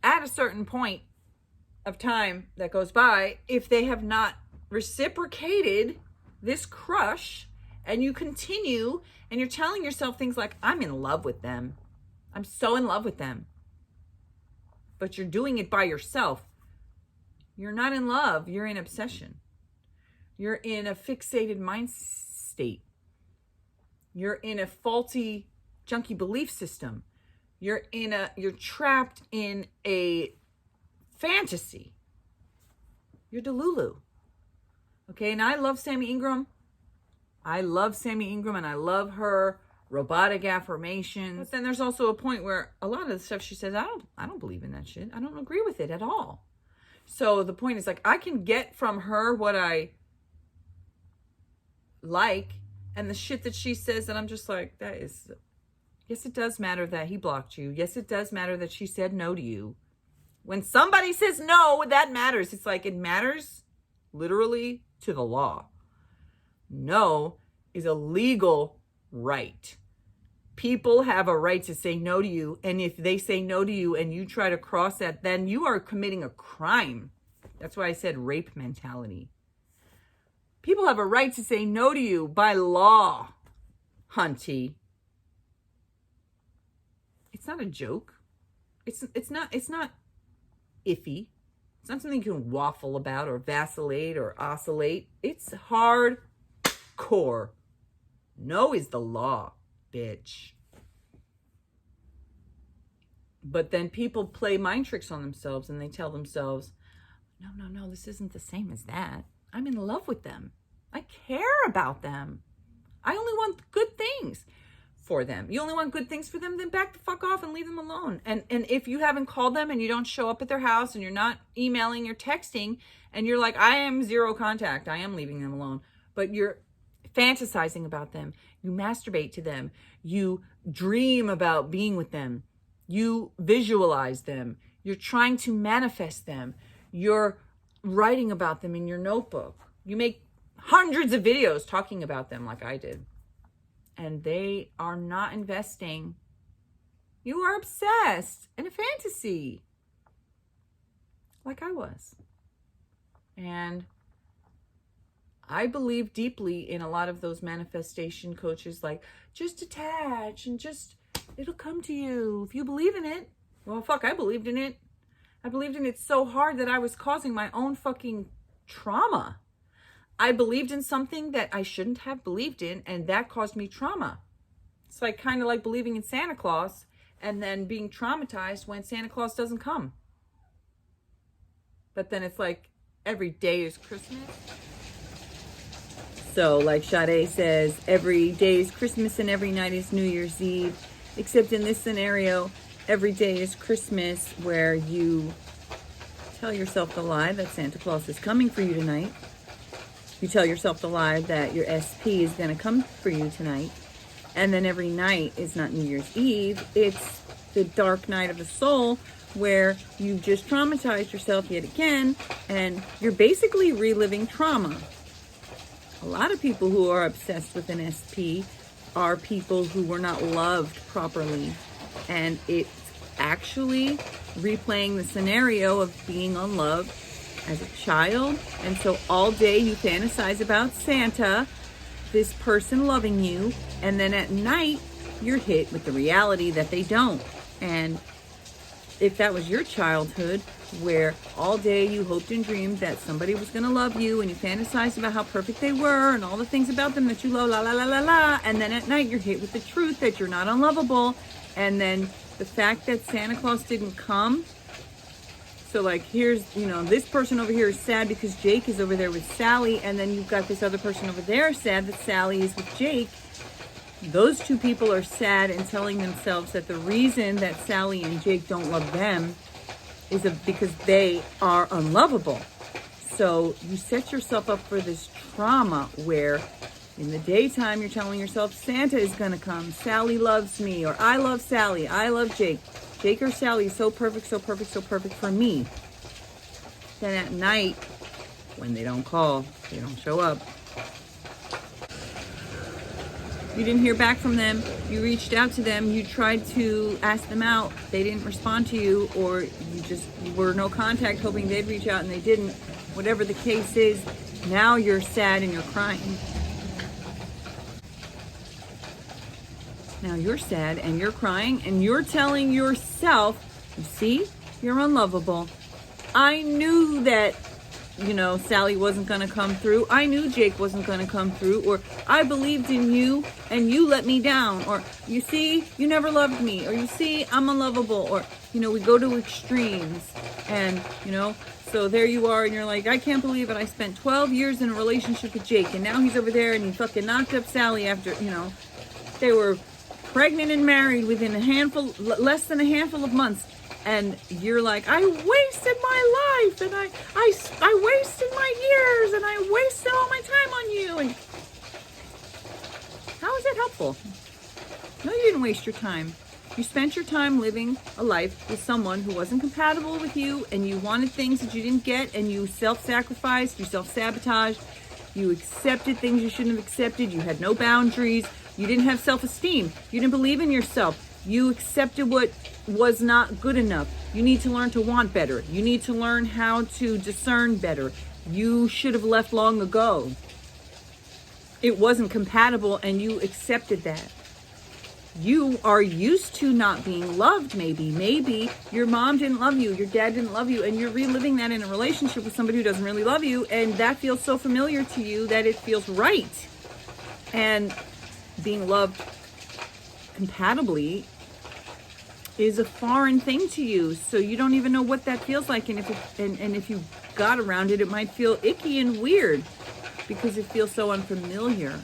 at a certain point of time that goes by, if they have not reciprocated this crush, and you continue and you're telling yourself things like, I'm in love with them, I'm so in love with them, but you're doing it by yourself, you're not in love, you're in obsession. You're in a fixated mind state. You're in a faulty, junky belief system. You're trapped in a fantasy. You're Delulu. Okay, and I love Sammy Ingram. And I love her robotic affirmations. But then there's also a point where a lot of the stuff she says, I don't believe in that shit. I don't agree with it at all. So the point is, like, I can get from her what I like, and the shit that she says that I'm just like, that is, yes, it does matter that he blocked you. Yes, it does matter that she said no to you. When somebody says no, that matters. It's like, it matters literally to the law. No is a legal right. People have a right to say no to you. And if they say no to you and you try to cross that, then you are committing a crime. That's why I said rape mentality. People have a right to say no to you by law, hunty. It's not a joke. It's not iffy. It's not something you can waffle about or vacillate or oscillate. It's hardcore. No is the law, bitch. But then people play mind tricks on themselves and they tell themselves, no, this isn't the same as that. I'm in love with them. I care about them. I only want good things for them. You only want good things for them, then back the fuck off and leave them alone. And if you haven't called them and you don't show up at their house and you're not emailing or texting and you're like, I am zero contact, I am leaving them alone, but you're fantasizing about them, you masturbate to them, you dream about being with them, you visualize them, you're trying to manifest them, you're writing about them in your notebook, you make hundreds of videos talking about them like I did, and they are not investing. You are obsessed in a fantasy like I was. And I believe deeply in a lot of those manifestation coaches, like, just attach and just, it'll come to you. If you believe in it, well, fuck, I believed in it. I believed in it so hard that I was causing my own fucking trauma. I believed in something that I shouldn't have believed in, and that caused me trauma. It's like kind of like believing in Santa Claus and then being traumatized when Santa Claus doesn't come. But then it's like every day is Christmas. So like Sade says, every day is Christmas and every night is New Year's Eve. Except in this scenario, every day is Christmas, where you tell yourself the lie that Santa Claus is coming for you tonight. You tell yourself the lie that your SP is going to come for you tonight. And then every night is not New Year's Eve. It's the dark night of the soul, where you've just traumatized yourself yet again. And you're basically reliving trauma. A lot of people who are obsessed with an SP are people who were not loved properly. And it's actually replaying the scenario of being unloved as a child. And so all day you fantasize about Santa, this person loving you, and then at night you're hit with the reality that they don't. And if that was your childhood, where all day you hoped and dreamed that somebody was going to love you, and you fantasized about how perfect they were and all the things about them that you love, and then at night you're hit with the truth that you're not unlovable, and then the fact that Santa Claus didn't come. So like, here's, this person over here is sad because Jake is over there with Sally, and then you've got this other person over there sad that Sally is with Jake. Those two people are sad and telling themselves that the reason that Sally and Jake don't love them is because they are unlovable. So you set yourself up for this trauma where in the daytime you're telling yourself Santa is going to come, Sally loves me, or I love Sally, I love Jake. Jake or Sally is so perfect, so perfect, so perfect for me. Then at night, when they don't call, they don't show up, you didn't hear back from them, you reached out to them, you tried to ask them out, they didn't respond to you, or you were no contact hoping they'd reach out and they didn't. Whatever the case is, now you're sad and you're crying. Now you're sad and you're crying and you're telling yourself, you see, you're unlovable. I knew that, Sally wasn't going to come through. I knew Jake wasn't going to come through. Or I believed in you and you let me down. Or you see, you never loved me. Or you see, I'm unlovable. Or, we go to extremes. And, so there you are and you're like, I can't believe it. I spent 12 years in a relationship with Jake and now he's over there and he fucking knocked up Sally after, they were pregnant and married within less than a handful of months. And you're like, I wasted my life and I wasted my years and I wasted all my time on you. And how is that helpful? No, you didn't waste your time. You spent your time living a life with someone who wasn't compatible with you, and you wanted things that you didn't get, and you self-sacrificed, you self-sabotaged, you accepted things you shouldn't have accepted, you had no boundaries, you didn't have self-esteem, you didn't believe in yourself, you accepted what was not good enough. You need to learn to want better. You need to learn how to discern better. You should have left long ago. It wasn't compatible and you accepted that. You are used to not being loved, maybe. Maybe your mom didn't love you, your dad didn't love you, and you're reliving that in a relationship with somebody who doesn't really love you, and that feels so familiar to you that it feels right. And being loved compatibly is a foreign thing to you, so you don't even know what that feels like. And if you got around it, it might feel icky and weird because it feels so unfamiliar.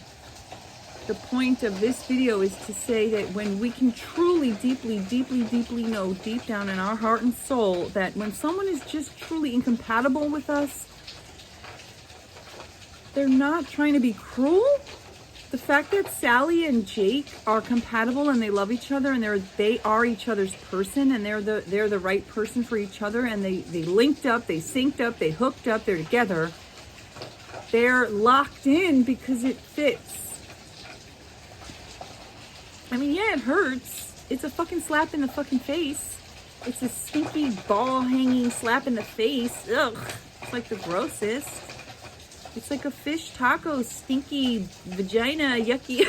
The point of this video is to say that when we can truly, deeply, deeply, deeply know deep down in our heart and soul that when someone is just truly incompatible with us, they're not trying to be cruel. The fact that Sally and Jake are compatible and they love each other and they are each other's person and they're the right person for each other, and they linked up, they synced up, they hooked up, they're together. They're locked in because it fits. I mean, yeah, it hurts. It's a fucking slap in the fucking face. It's a stinky ball hanging slap in the face. Ugh. It's like the grossest. It's like a fish taco, stinky vagina, yucky.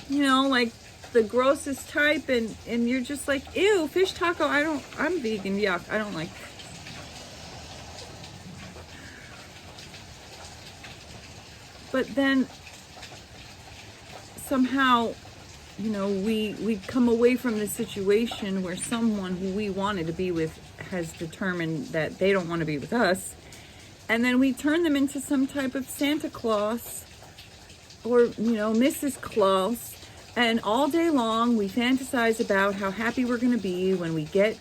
You know, like the grossest type, and you're just like, ew, fish taco. I'm vegan, yuck. I don't like. But then somehow, you know, we come away from the situation where someone who we wanted to be with has determined that they don't want to be with us. And then we turn them into some type of Santa Claus or, you know, Mrs. Claus. And all day long, we fantasize about how happy we're going to be when we get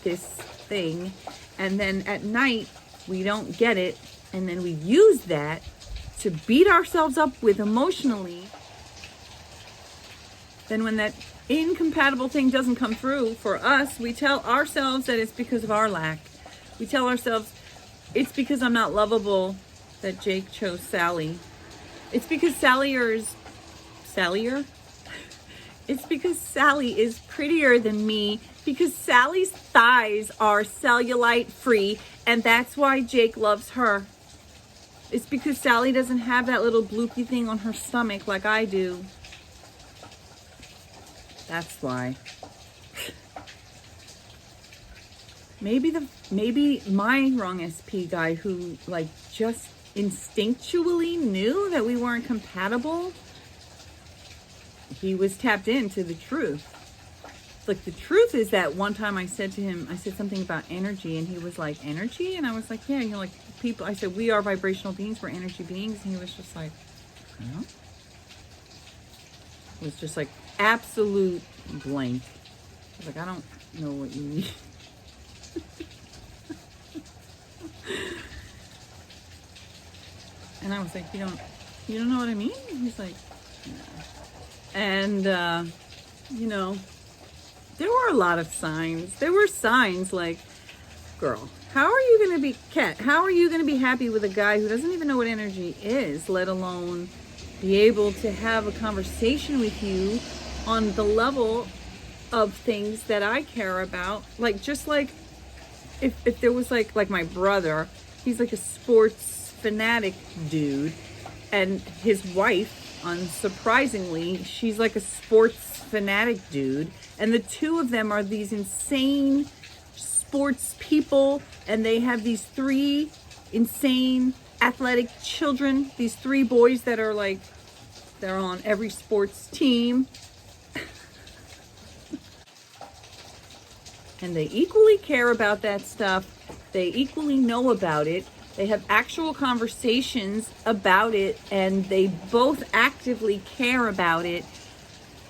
this thing. And then at night, we don't get it. And then we use that to beat ourselves up with emotionally. Then when that incompatible thing doesn't come through for us, we tell ourselves that it's because of our lack. We tell ourselves, it's because I'm not lovable that Jake chose Sally. It's because It's because Sally is prettier than me, because Sally's thighs are cellulite free, and that's why Jake loves her. It's because Sally doesn't have that little bloopy thing on her stomach like I do. That's why. Maybe my wrong SP guy who like just instinctually knew that we weren't compatible, he was tapped into the truth. Like, the truth is that one time I said to him, I said something about energy, and he was like, energy? And I was like, yeah, you know, like people, I said, we are vibrational beings, we're energy beings. And he was just like, no. It was just like absolute blank. I was like, I don't know what you mean. And I was like, you don't know what I mean? And he's like, no. And you know, there were a lot of signs. There were signs like, girl, how are you gonna be how are you gonna be happy with a guy who doesn't even know what energy is, let alone be able to have a conversation with you on the level of things that I care about? Like, just like if there was like my brother, he's like a sports fanatic dude, and his wife, unsurprisingly, she's like a sports fanatic dude, and the two of them are these insane sports people, and they have these three insane athletic children, these three boys that are like, they're on every sports team. And they equally care about that stuff. They equally know about it. They have actual conversations about it, and they both actively care about it.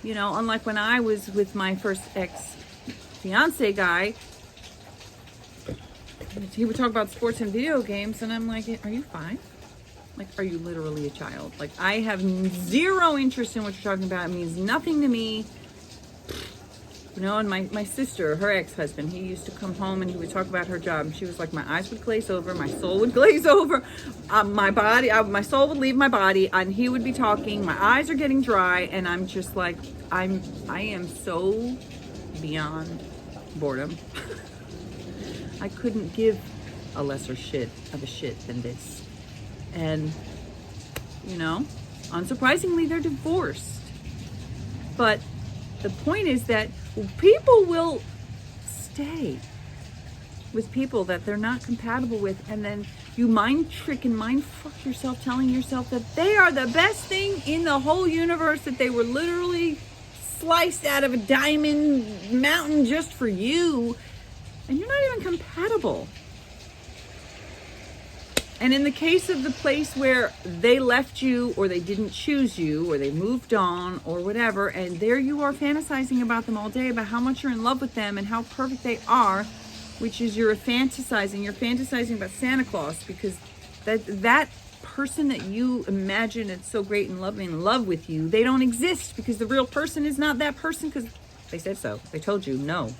You know, unlike when I was with my first ex-fiance guy, he would talk about sports and video games, and I'm like, are you fine? Like, are you literally a child? Like, I have zero interest in what you're talking about. It means nothing to me. You know, and my sister, her ex-husband, he used to come home and he would talk about her job. And she was like, my eyes would glaze over, my soul would glaze over, my soul would leave my body, and he would be talking, my eyes are getting dry, and I'm just like, I am so beyond boredom. I couldn't give a lesser shit of a shit than this. And, you know, unsurprisingly, they're divorced. But the point is that people will stay with people that they're not compatible with, and then you mind trick and mind fuck yourself telling yourself that they are the best thing in the whole universe, that they were literally sliced out of a diamond mountain just for you, and you're not even compatible. And in the case of the place where they left you, or they didn't choose you, or they moved on, or whatever, and there you are fantasizing about them all day, about how much you're in love with them and how perfect they are, which is you're fantasizing about Santa Claus, because that person that you imagine is so great and loving in love with you, they don't exist, because the real person is not that person, because they said so. They told you no.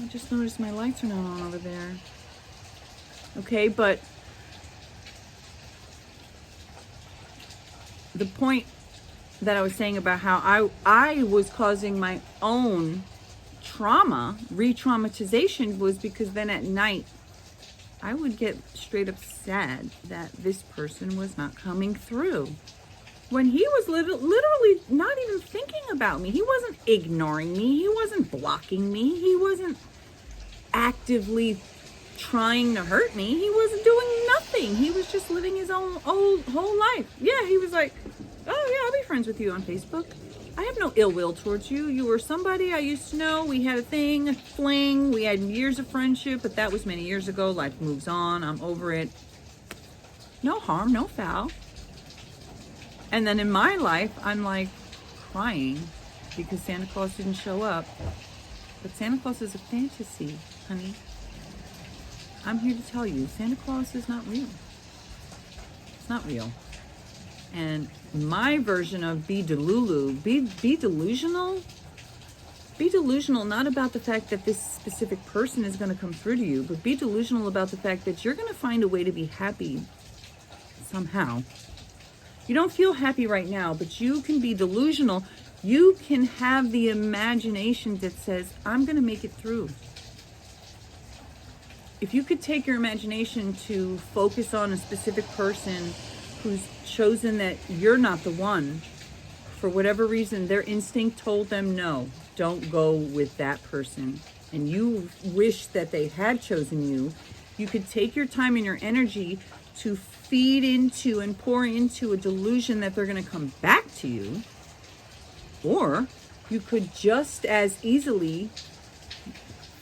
I just noticed my lights are not on over there. Okay, but the point that I was saying about how I was causing my own trauma, re-traumatization, was because then at night I would get straight up sad that this person was not coming through, when he was literally not even thinking about me. He wasn't ignoring me. He wasn't blocking me. He wasn't actively trying to hurt me. He wasn't doing nothing. He was just living his own whole life. Yeah, he was like, oh yeah, I'll be friends with you on Facebook. I have no ill will towards you. You were somebody I used to know. We had a thing, a fling. We had years of friendship, but that was many years ago. Life moves on. I'm over it. No harm, no foul. And then in my life, I'm like crying because Santa Claus didn't show up. But Santa Claus is a fantasy, honey. I'm here to tell you, Santa Claus is not real. It's not real. And my version of be delulu, be delusional. Be delusional not about the fact that this specific person is going to come through to you, but be delusional about the fact that you're going to find a way to be happy somehow. You don't feel happy right now, but you can be delusional. You can have the imagination that says, I'm going to make it through. If you could take your imagination to focus on a specific person who's chosen that you're not the one, for whatever reason, their instinct told them, no, don't go with that person, and you wish that they had chosen you, you could take your time and your energy to feed into and pour into a delusion that they're going to come back to you. Or you could just as easily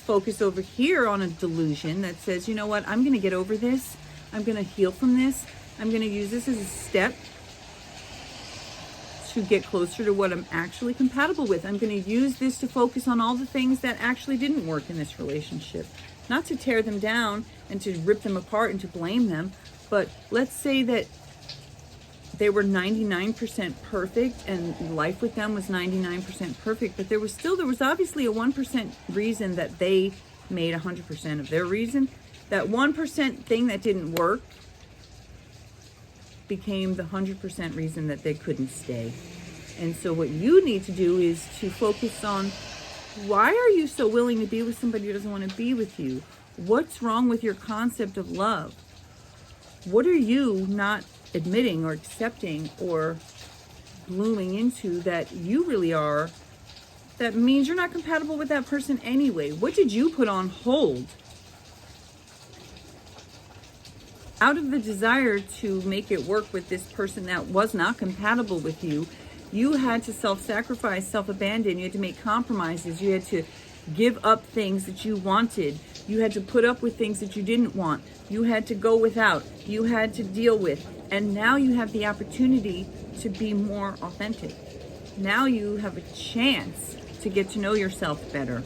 focus over here on a delusion that says, you know what, I'm going to get over this. I'm going to heal from this. I'm going to use this as a step to get closer to what I'm actually compatible with. I'm going to use this to focus on all the things that actually didn't work in this relationship. Not to tear them down and to rip them apart and to blame them, but let's say that they were 99% perfect and life with them was 99% perfect, but there was obviously a 1% reason that they made 100% of their reason. That 1% thing that didn't work became the 100% reason that they couldn't stay. And so what you need to do is to focus on, why are you so willing to be with somebody who doesn't want to be with you? What's wrong with your concept of love? What are you not admitting or accepting or blooming into that you really are, that means you're not compatible with that person anyway? What did you put on hold? Out of the desire to make it work with this person that was not compatible with you, you had to self-sacrifice, self-abandon. You had to make compromises. You had to give up things that you wanted. You had to put up with things that you didn't want. You had to go without. You had to deal with. And now you have the opportunity to be more authentic. Now you have a chance to get to know yourself better.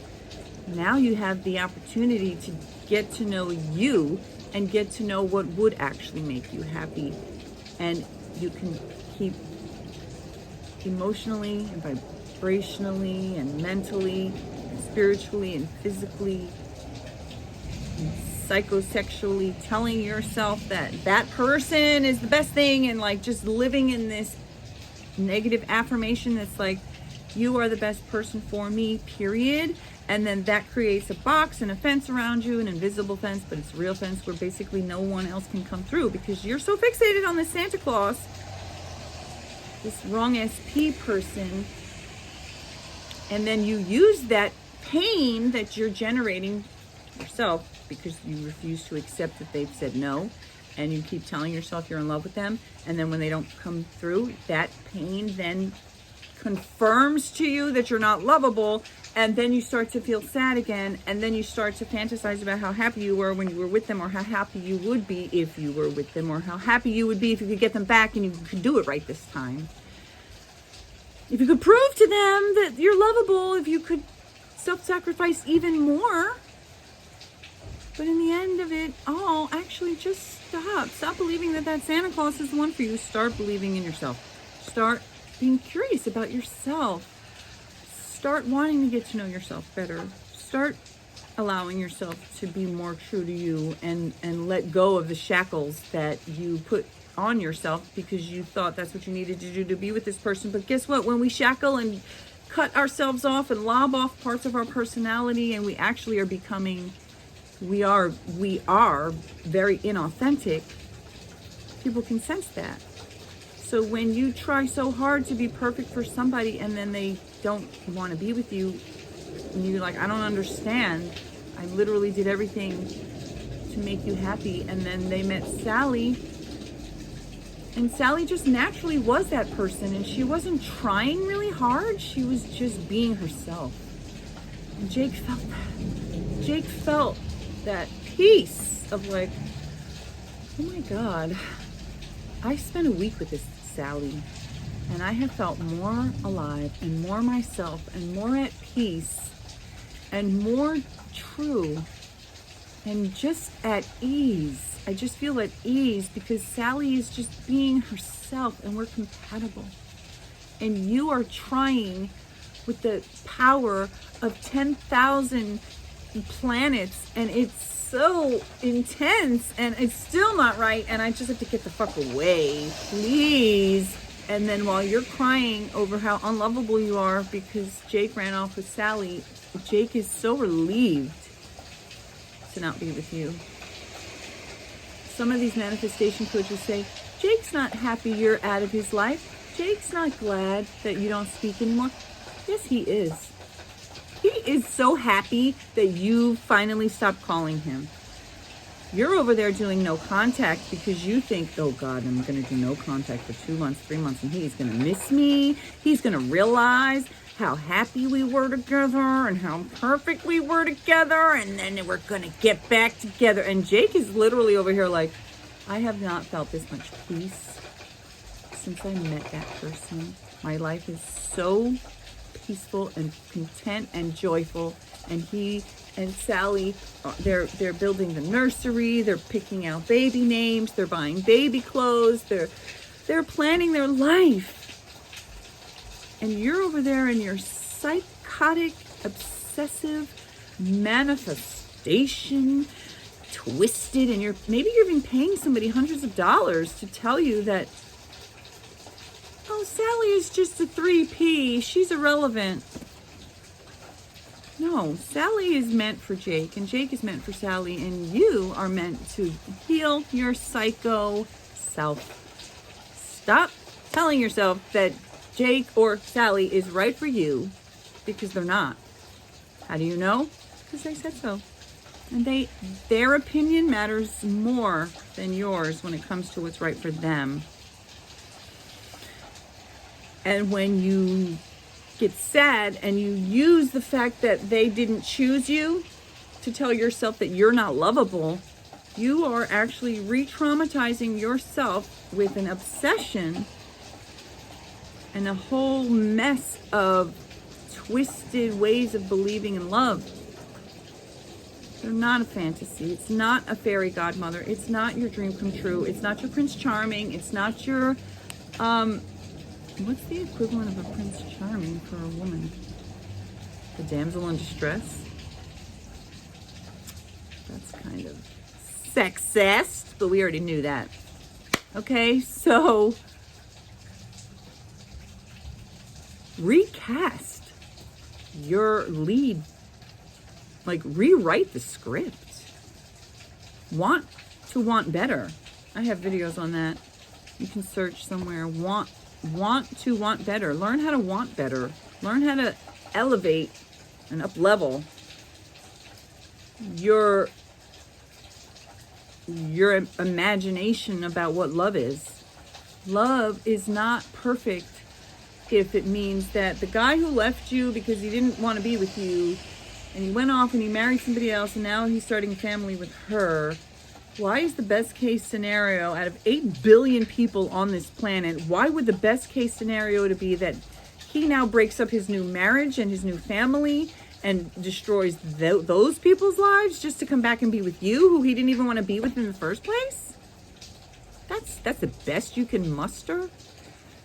Now you have the opportunity to get to know you and get to know what would actually make you happy. And you can keep emotionally and vibrationally and mentally and spiritually and physically and psychosexually telling yourself that that person is the best thing, and like just living in this negative affirmation that's like, you are the best person for me, period. And then that creates a box and a fence around you, an invisible fence, but it's a real fence where basically no one else can come through because you're so fixated on this Santa Claus, this wrong SP person. And then you use that pain that you're generating yourself because you refuse to accept that they've said no, and you keep telling yourself you're in love with them. And then when they don't come through, that pain then confirms to you that you're not lovable, and then you start to feel sad again, and then you start to fantasize about how happy you were when you were with them, or how happy you would be if you were with them, or how happy you would be if you could get them back and you could do it right this time. If you could prove to them that you're lovable, if you could self-sacrifice even more. But in the end of it all, actually just stop believing that Santa Claus is the one for you. Start believing in yourself. Start being curious about yourself. Start wanting to get to know yourself better. Start allowing yourself to be more true to you, and let go of the shackles that you put on yourself because you thought that's what you needed to do to be with this person. But guess what? When we shackle and cut ourselves off and lob off parts of our personality, and we actually are becoming, we are very inauthentic, people can sense that. So when you try so hard to be perfect for somebody and then they don't want to be with you, and you're like, I don't understand. I literally did everything to make you happy. And then they met Sally, and Sally just naturally was that person, and she wasn't trying really hard. She was just being herself. And Jake felt that. Jake felt that peace of like, oh my God, I spent a week with this Sally, and I have felt more alive and more myself and more at peace and more true and just at ease. I just feel at ease because Sally is just being herself, and we're compatible. And you are trying with the power of 10,000 planets, and it's so intense, and it's still not right, and I just have to get the fuck away, please. And then while you're crying over how unlovable you are because Jake ran off with Sally, Jake is so relieved to not be with you. Some of these manifestation coaches say, Jake's not happy you're out of his life. Jake's not glad that you don't speak anymore. Yes, he is. He is so happy that you finally stopped calling him. You're over there doing no contact because you think, oh God, I'm going to do no contact for 2 months, 3 months, and he's going to miss me. He's going to realize how happy we were together and how perfect we were together, and then we're going to get back together. And Jake is literally over here like, I have not felt this much peace since I met that person. My life is so peaceful and content and joyful. And he and Sally, they're building the nursery, they're picking out baby names, they're buying baby clothes, they're planning their life. And you're over there in your psychotic, obsessive manifestation, twisted, and maybe you're even paying somebody hundreds of dollars to tell you that, oh, Sally is just a 3P, she's irrelevant. No, Sally is meant for Jake, and Jake is meant for Sally, and you are meant to heal your psycho self. Stop telling yourself that Jake or Sally is right for you, because they're not. How do you know? Because they said so. And their opinion matters more than yours when it comes to what's right for them. And when you get sad and you use the fact that they didn't choose you to tell yourself that you're not lovable, you are actually re-traumatizing yourself with an obsession and a whole mess of twisted ways of believing in love. They're not a fantasy. It's not a fairy godmother. It's not your dream come true. It's not your Prince Charming. It's not your, what's the equivalent of a Prince Charming for a woman? The damsel in distress? That's kind of sexist, but we already knew that. Okay, so recast your lead, like rewrite the script. Want to want better. I have videos on that. You can search somewhere. Want to want better. Learn how to want better. Learn how to elevate and up level your imagination about what love is. Love is not perfect if it means that the guy who left you because he didn't want to be with you, and he went off and he married somebody else, and now he's starting a family with her, why is the best case scenario out of 8 billion people on this planet, why would the best case scenario to be that he now breaks up his new marriage and his new family and destroys those people's lives just to come back and be with you, who he didn't even want to be with in the first place? That's the best you can muster?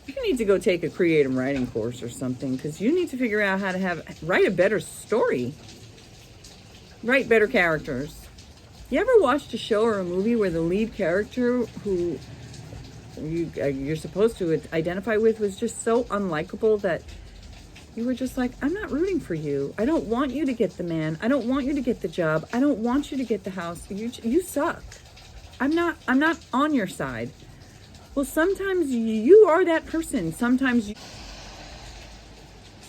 You need to go take a creative writing course or something, because you need to figure out how to write a better story. Write better characters. You ever watched a show or a movie where the lead character who you're supposed to identify with was just so unlikable that you were just like, I'm not rooting for you. I don't want you to get the man. I don't want you to get the job. I don't want you to get the house. You suck. I'm not on your side. Well, sometimes you are that person. Sometimes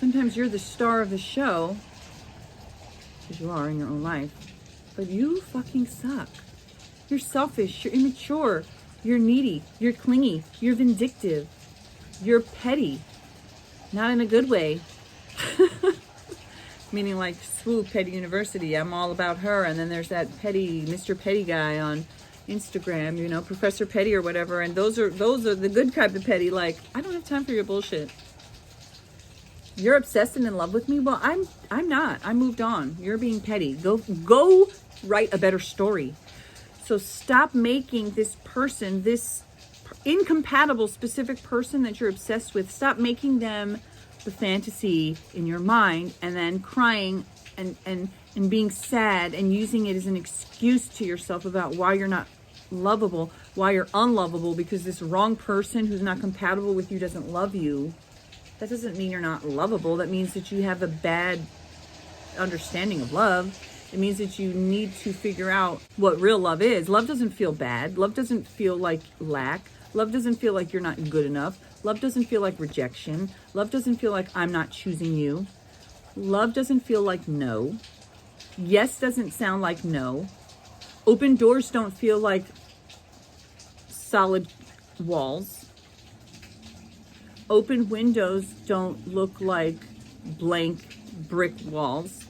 you're the star of the show, because you are in your own life, but you fucking suck. You're selfish, you're immature, you're needy, you're clingy, you're vindictive, you're petty. Not in a good way. Meaning like swoop, Petty University, I'm all about her, and then there's that petty, Mr. Petty guy on Instagram, you know, Professor Petty or whatever, and those are the good type of petty. Like, I don't have time for your bullshit. You're obsessed and in love with me. Well, I'm not. I moved on. You're being petty. Go write a better story. So stop making this person, this incompatible specific person that you're obsessed with, stop making them the fantasy in your mind, and then crying and being sad and using it as an excuse to yourself about why you're not lovable, why you're unlovable, because this wrong person who's not compatible with you doesn't love you. That doesn't mean you're not lovable. That means that you have a bad understanding of love. It means that you need to figure out what real love is. Love doesn't feel bad. Love doesn't feel like lack. Love doesn't feel like you're not good enough. Love doesn't feel like rejection. Love doesn't feel like I'm not choosing you. Love doesn't feel like no. Yes doesn't sound like no. Open doors don't feel like solid walls. Open windows don't look like blank brick walls.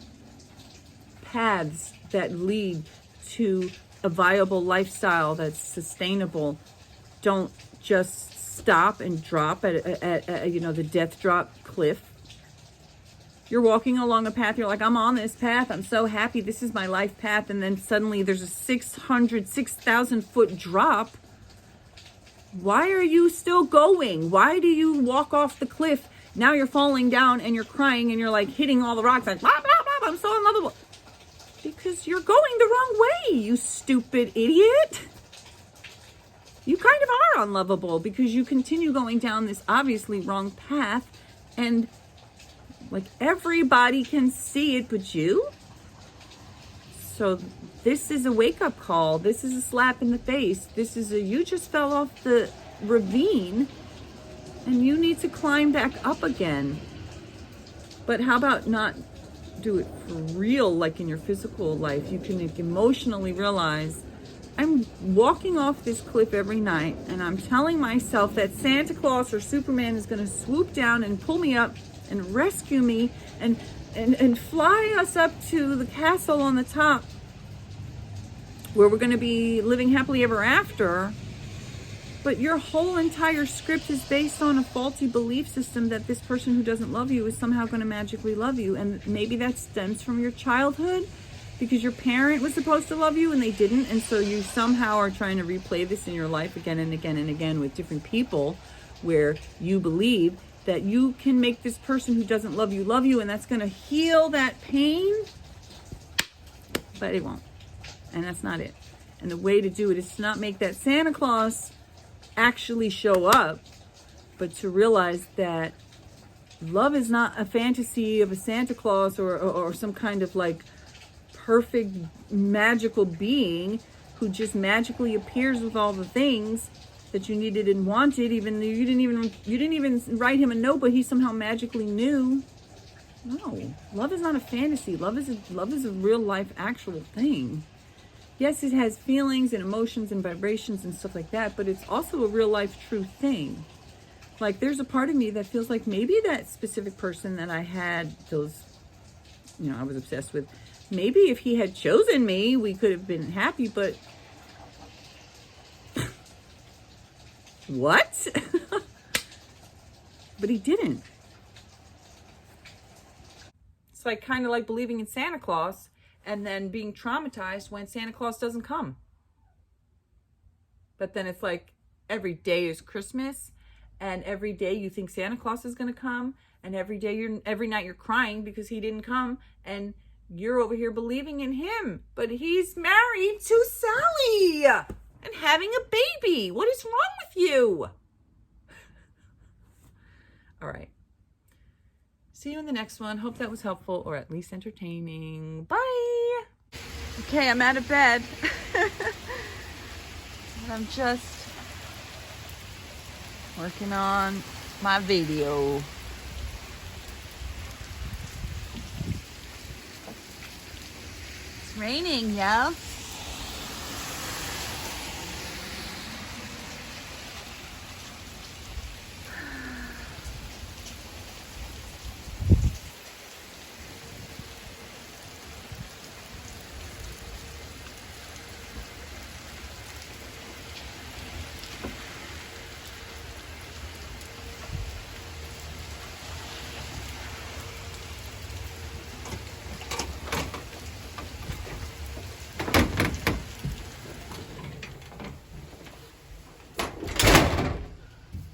Paths that lead to a viable lifestyle that's sustainable don't just stop and drop at the death drop cliff. You're walking along a path, you're like, I'm on this path, I'm so happy, this is my life path, and then suddenly there's a 6,000 foot drop. Why are you still going? Why do you walk off the cliff? Now you're falling down and you're crying and you're like hitting all the rocks like, blah, blah, blah, I'm so unlovable. Because you're going the wrong way, you stupid idiot. You kind of are unlovable because you continue going down this obviously wrong path, and like everybody can see it but you. So this is a wake-up call. This is a slap in the face. This is you just fell off the ravine and you need to climb back up again. But how about not do it for real, like in your physical life? You can emotionally realize, I'm walking off this cliff every night and I'm telling myself that Santa Claus or Superman is going to swoop down and pull me up and rescue me and fly us up to the castle on the top where we're going to be living happily ever after. But your whole entire script is based on a faulty belief system that this person who doesn't love you is somehow going to magically love you. And maybe that stems from your childhood, because your parent was supposed to love you and they didn't. And so you somehow are trying to replay this in your life again and again and again with different people, where you believe that you can make this person who doesn't love you, and that's going to heal that pain. But it won't. And that's not it. And the way to do it is to not make that Santa Claus actually show up, but to realize that love is not a fantasy of a Santa Claus or some kind of like perfect magical being who just magically appears with all the things that you needed and wanted, even though you didn't even write him a note, but he somehow magically knew. No, love is not a fantasy. Love is a real life actual thing. Yes, it has feelings and emotions and vibrations and stuff like that, but it's also a real life true thing. Like, there's a part of me that feels like maybe that specific person that I had those, you know, I was obsessed with, maybe if he had chosen me, we could have been happy, but what? But he didn't. It's like kind of like believing in Santa Claus and then being traumatized when Santa Claus doesn't come. But then it's like every day is Christmas, and every day you think Santa Claus is going to come, and every night you're crying because he didn't come, and you're over here believing in him, but he's married to Sally and having a baby. What is wrong with you? All right. See you in the next one. Hope that was helpful, or at least entertaining. Bye. Okay, I'm out of bed. I'm just working on my video. It's raining, yeah.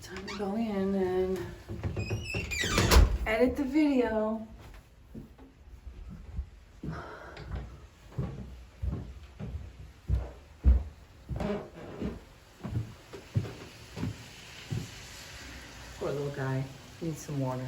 Time to go in and edit the video. Poor little guy. Needs some water.